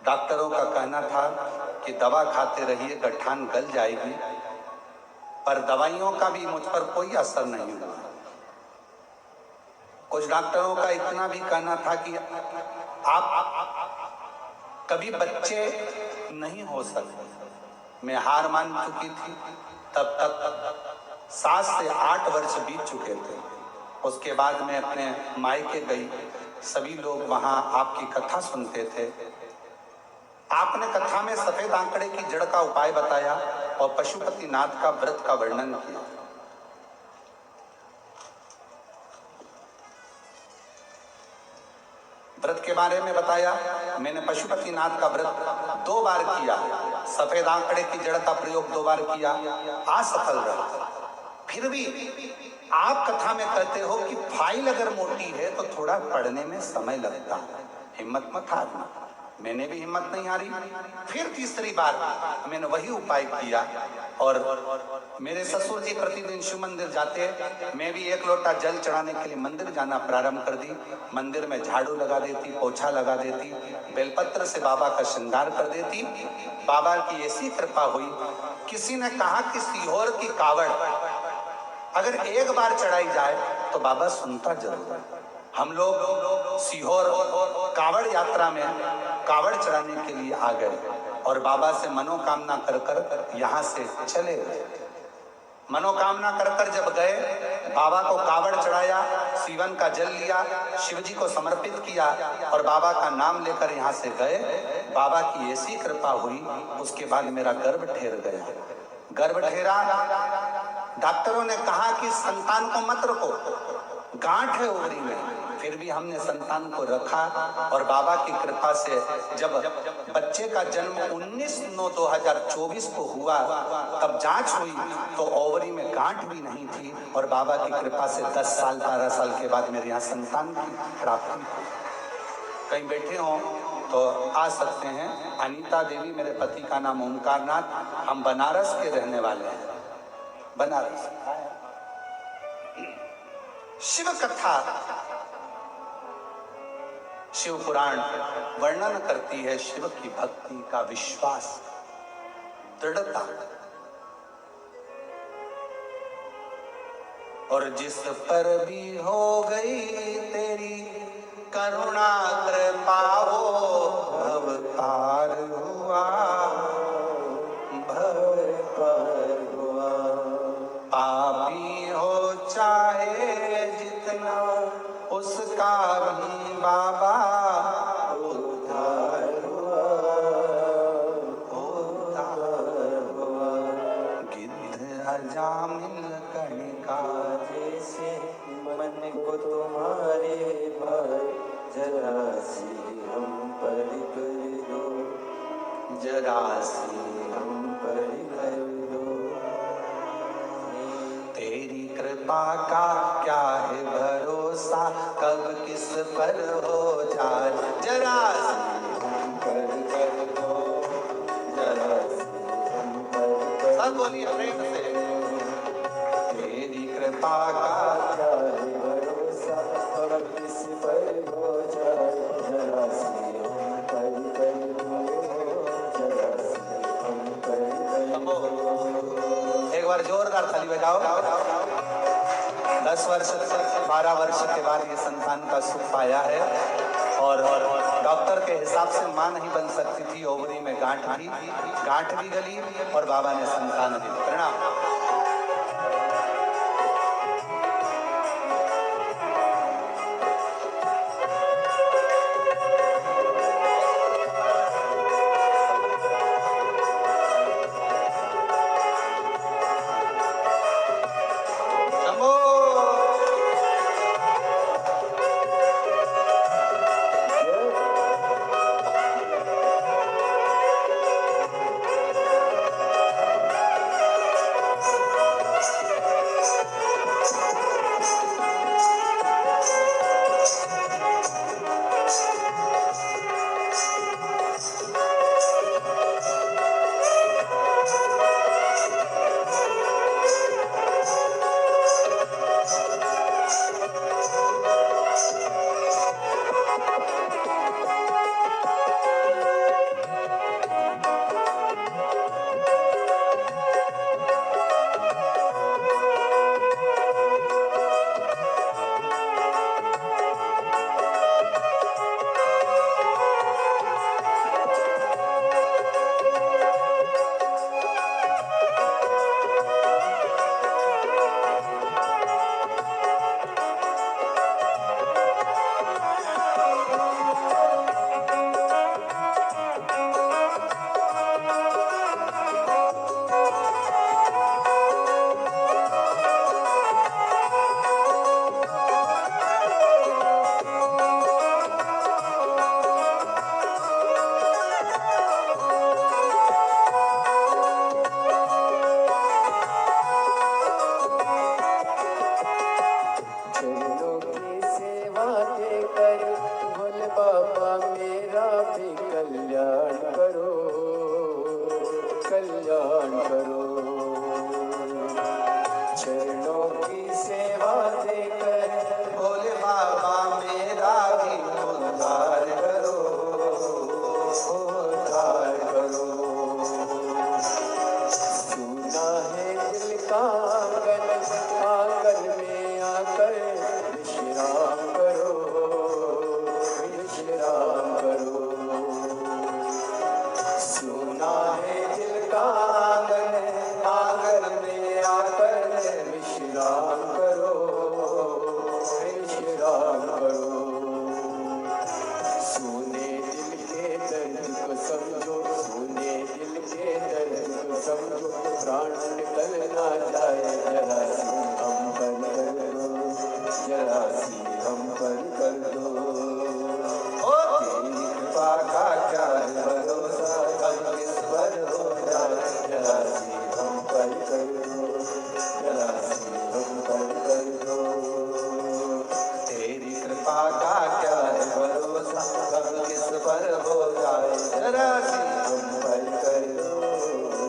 डॉक्टरों का कहना था कि दवा खाते रहिए, गठान गल जाएगी, पर दवाइयों का भी मुझ पर कोई असर नहीं हुआ। कुछ डॉक्टरों का इतना भी कहना था कि आप कभी बच्चे नहीं हो सकते। मैं हार मान चुकी थी। तब तक 7 से 8 वर्ष बीत चुके थे। उसके बाद मैं अपने मायके गई। सभी लोग वहां आपकी कथा सुनते थे। आपने कथा में सफेद आंकड़े की जड़ का उपाय बताया और पशुपतिनाथ का व्रत का वर्णन किया। व्रत के बारे में बताया। मैंने पशुपतिनाथ का व्रत 2 बार किया। सफेद आंकड़े की जड़ का प्रयोग 2 बार किया, असफल रहा। फिर भी आप कथा में कहते हो कि फाइल अगर मोटी है तो थोड़ा पढ़ने में समय लगता है, हिम्मत मत हारना। मैंने भी हिम्मत नहीं हारी। फिर तीसरी बार मैंने वही उपाय किया और मेरे ससुर जी प्रतिदिन शिव मंदिर जाते। मैं भी 1 लोटा जल चढ़ाने के लिए मंदिर जाना प्रारंभ कर दी। मंदिर में झाड़ू लगा देती, पोछा लगा देती, बेलपत्र से बाबा का श्रृंगार कर देती। बाबा की ऐसी कृपा हुई। किसी ने कहा कि सीहोर की कावड़ अगर 1 बार चढ़ाई जाए तो बाबा सुनता जरूर है। हम लोग सीहोर कावड़ यात्रा में कावड़ चढ़ाने के लिए आ गए और बाबा से मनोकामना कर कर यहाँ से चले गए। मनोकामना कर कर जब गए, बाबा को कावड़ चढ़ाया, सीवन का जल लिया, शिव जी को समर्पित किया और बाबा का नाम लेकर यहाँ से गए। बाबा की ऐसी कृपा हुई, उसके बाद मेरा गर्भ ठहर गया। गर्भ ठहरा। डॉक्टरों ने कहा कि संतान को मत रखो, गांठ है ओवरी में। फिर भी हमने संतान को रखा और बाबा की कृपा से जब बच्चे का जन्म 19/9/2024 को हुआ, तब जांच हुई तो ओवरी में गांठ भी नहीं थी और बाबा की कृपा से 10 साल 12 साल के बाद मेरे यहाँ संतान की प्राप्ति हुई। कहीं बैठे हों तो आ सकते हैं। अनीता देवी, मेरे पति का नाम ओमकार नाथ। हम बनारस के रहने वाले हैं। बनारस शिव कथा, शिव पुराण वर्णन करती है शिव की भक्ति का विश्वास, दृढ़ता। और जिस पर भी हो गई तेरी करुणा कृपा वो अवतार हुआ, भव पार हुआ। पापी हो चाहे जितना उसका भी बाबा उद्धार हुआ, उद्धार हुआ। गिद्ध अजामिल कणिका जैसे मन को तुम्हारे भाई, जरा सी हम पर कर दो, जरा सी हम पर कर दो। तेरी कृपा का क्या है भरोसा, कब किस पर हो जाए, जरा सी हम पर कर दो, जरा सी हम पर कर सब बोलिए प्रेम से। तेरी कृपा का क्या है भरोसा, कब किस पर हो जाए, जरा सी हम पर कर दो, जरा सी हम पर कर दो। एक बार जोरदार ताली बजाओ। 10 वर्ष 12 वर्ष के बाद ये संतान का सुख पाया है और डॉक्टर के हिसाब से मां नहीं बन सकती थी। ओवरी में गांठ भी गली और बाबा ने संतान दी। प्रणाम। शंभो जीना है दिल का आंगन, आंगन में आकर विश्राम करो, विश्राम करो। सुने दिल के दर्द को समझो, सुने दिल के दर्द को समझो, प्राण निकल ना जाए, जरा सी हम पर कर दो, जरा सी हम पर कर दो। तेरी कृपा का क्या भरोसा, कब किस पर हो जाए, जरा सी हम पर कर दो, जरा सी हम पर कर दो। तेरी कृपा का क्या भरोसा, कब किस पर हो जाए, जरा सी हम पर कर दो,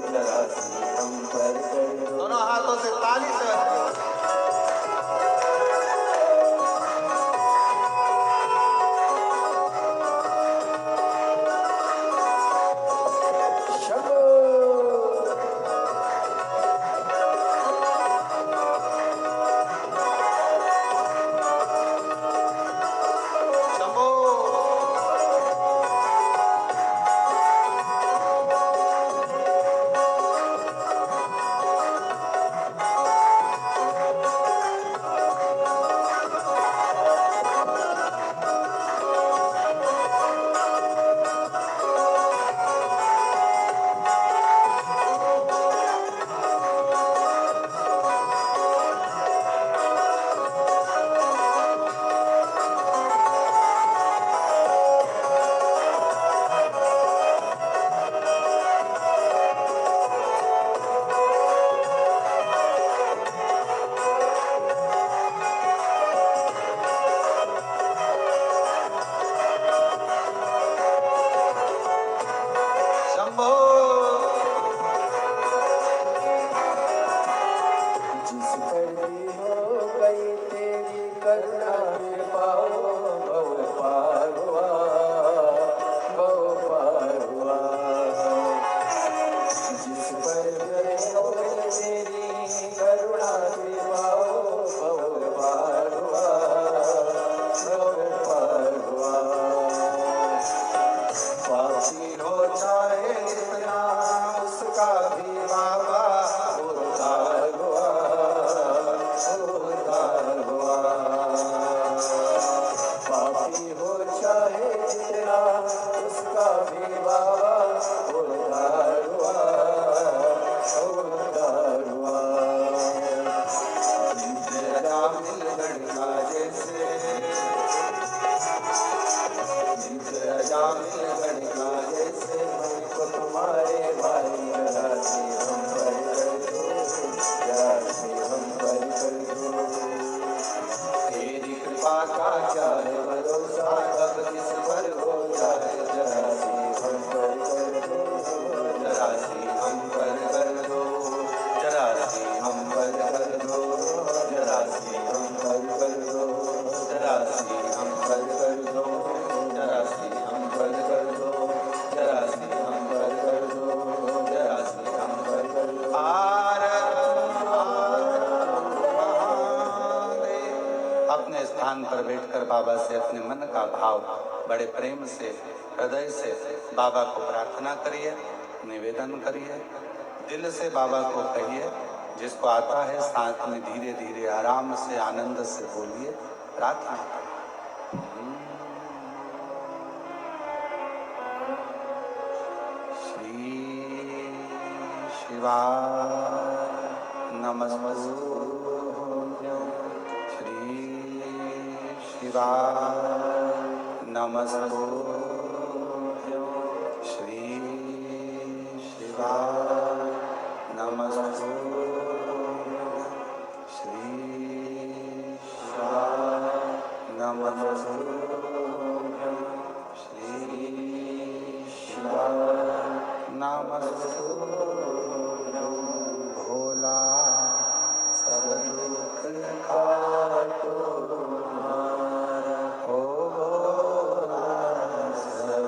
जरा सी हम पर कर दो। दोनों हाथों से ताली से शंभो। शंभो। जिस पर भी हो गई तेरी करुणा के पाओ, भव पार हुआ, भव पार हुआ। जिस पर भी हो गई तेरी करुणा के पाओ, भव पार हुआ, भव पार हुआ। पापी हो चाहे जितना, उसका भी बाबा उद्धार हुआ, उद्धार हुआ। पापी हो चाहे जितना, उसका भी बाबा उद्धार हुआ, उद्धार हुआ। तेरा मिल गढ़ा जैसे, तेरा मिल गढ़ा जैसे, हमको तुम्हारे भाई जरा से हम पर कर दो, जरा से हम पर कर दो। तेरी कृपा का क्या है भरोसा, कब किस पर हो जाए, जरा से हम पर कर दो, जरा से हम पर कर दो, जरा से हम पर कर दो, जरा से हम पर कर दो, जरा से हम पर कर दो, जरा से हम पर कर दो, जरा से हम पर कर दो, जरा से हम पर कर दो। अपने स्थान पर बैठकर बाबा से अपने मन का भाव बड़े प्रेम से, हृदय से बाबा को प्रार्थना करिए, निवेदन करिए, दिल से बाबा को कहिए। जिसको आता है साथ में धीरे धीरे आराम से आनंद से बोलिए, प्रार्थना। श्री शिवाय नमस्तु, श्री शिवाय नमस्तु, श्री शिवाय नमस्तु, श्री शिवाय नमस्तु, श्री शिवाय नमस्तु। भोला सब दुख काटो तुम्हारा, ओ भोला सब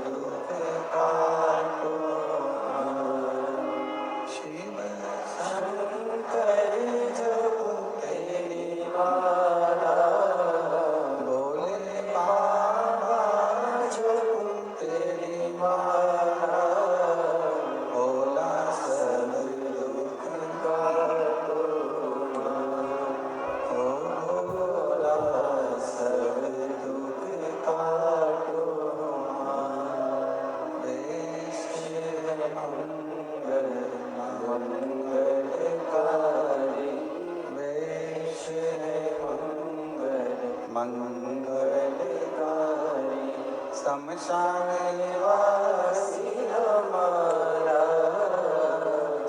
दुख काटो तुम्हारा। शिव शंकर जप तेरी माला, भोले बाबा जप तेरी माला। मंगल मंगलकारी वेश है मंगल मंगलकारी शमशान निवासी हमारा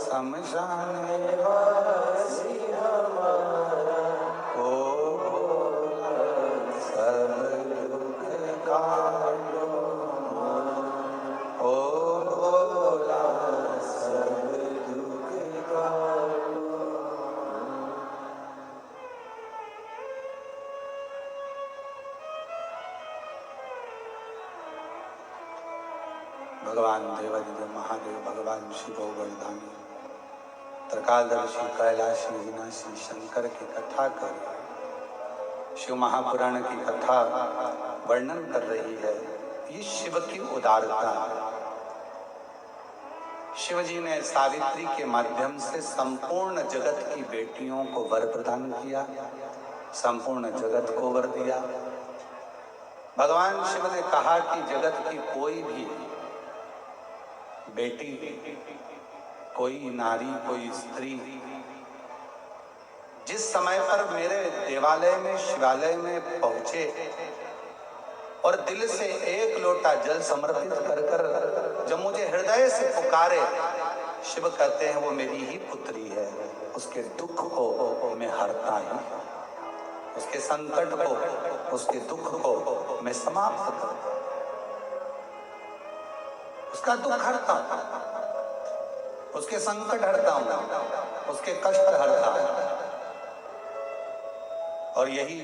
शमशान निवासी हमारा ओ सब दुख काटो ओ भोला सब दुख काटो। भगवान देवादिदेव महादेव भगवान शिव वरदानी त्रिकालदर्शी कैलाशी विनाशी शंकर की कथा कर शिव महापुराण की कथा वर्णन कर रही है। ये शिव की उदारता। शिव जी ने सावित्री के माध्यम से संपूर्ण जगत की बेटियों को वर प्रदान किया, संपूर्ण जगत को वर दिया। भगवान शिव ने कहा कि जगत की कोई भी बेटी, कोई नारी, कोई स्त्री जिस समय पर मेरे देवालय में शिवालय में पहुंचे और दिल से एक लोटा जल समर्पित कर कर जब मुझे हृदय से पुकारे, शिव कहते हैं वो मेरी ही पुत्री है। उसके दुख को मैं हरता ही, उसके संकट को, उसके दुख को मैं समाप्त करता, उसका दुख हरता हूं, उसके संकट हरता हूं, उसके कष्ट हरता हूं। और यही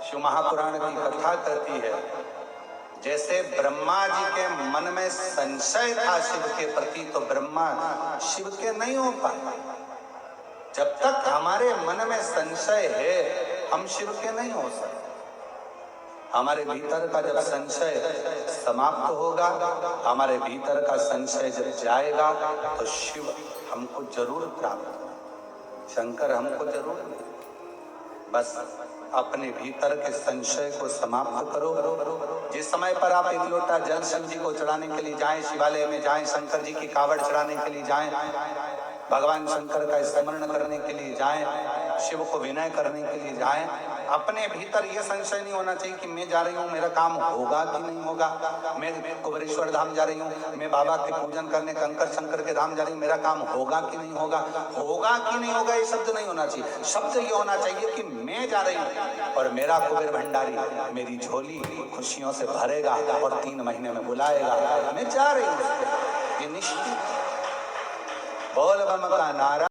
शिव महापुराण की कथा कहती है, जैसे ब्रह्मा जी के मन में संशय था शिव के प्रति, तो ब्रह्मा शिव के नहीं हो पाए। जब तक हमारे मन में संशय है, हम शिव के नहीं हो सकते। हमारे भीतर का जब संशय समाप्त होगा, हमारे भीतर का संशय जब जाएगा, तो शिव हमको जरूर प्राप्त होगा, शंकर हमको जरूर नहीं। बस अपने भीतर के संशय को समाप्त करो। जिस समय पर आप एक लोटा जल शिव जी को चढ़ाने के लिए जाएं, शिवालय में जाएं, शंकर जी की कावड़ चढ़ाने के लिए जाएं, भगवान शंकर का स्मरण करने के लिए जाएं, शिव को विनय करने के लिए जाएं, अपने भीतर यह संशय नहीं होना चाहिए कि मैं जा रही हूँ, मेरा काम होगा कि नहीं होगा। मैं कुबेरेश्वर धाम जा रही हूँ, मैं बाबा के पूजन करने कंकर शंकर के धाम जा रही हूँ, मेरा काम होगा कि नहीं होगा। होगा कि नहीं होगा ये शब्द नहीं होना चाहिए। शब्द ये होना चाहिए कि मैं जा रही हूँ और मेरा कुबेर भंडारी मेरी झोली खुशियों से भरेगा और 3 महीने में बुलाएगा। मैं जा रही हूँ, ये निश्चित। बोल बम का नारा।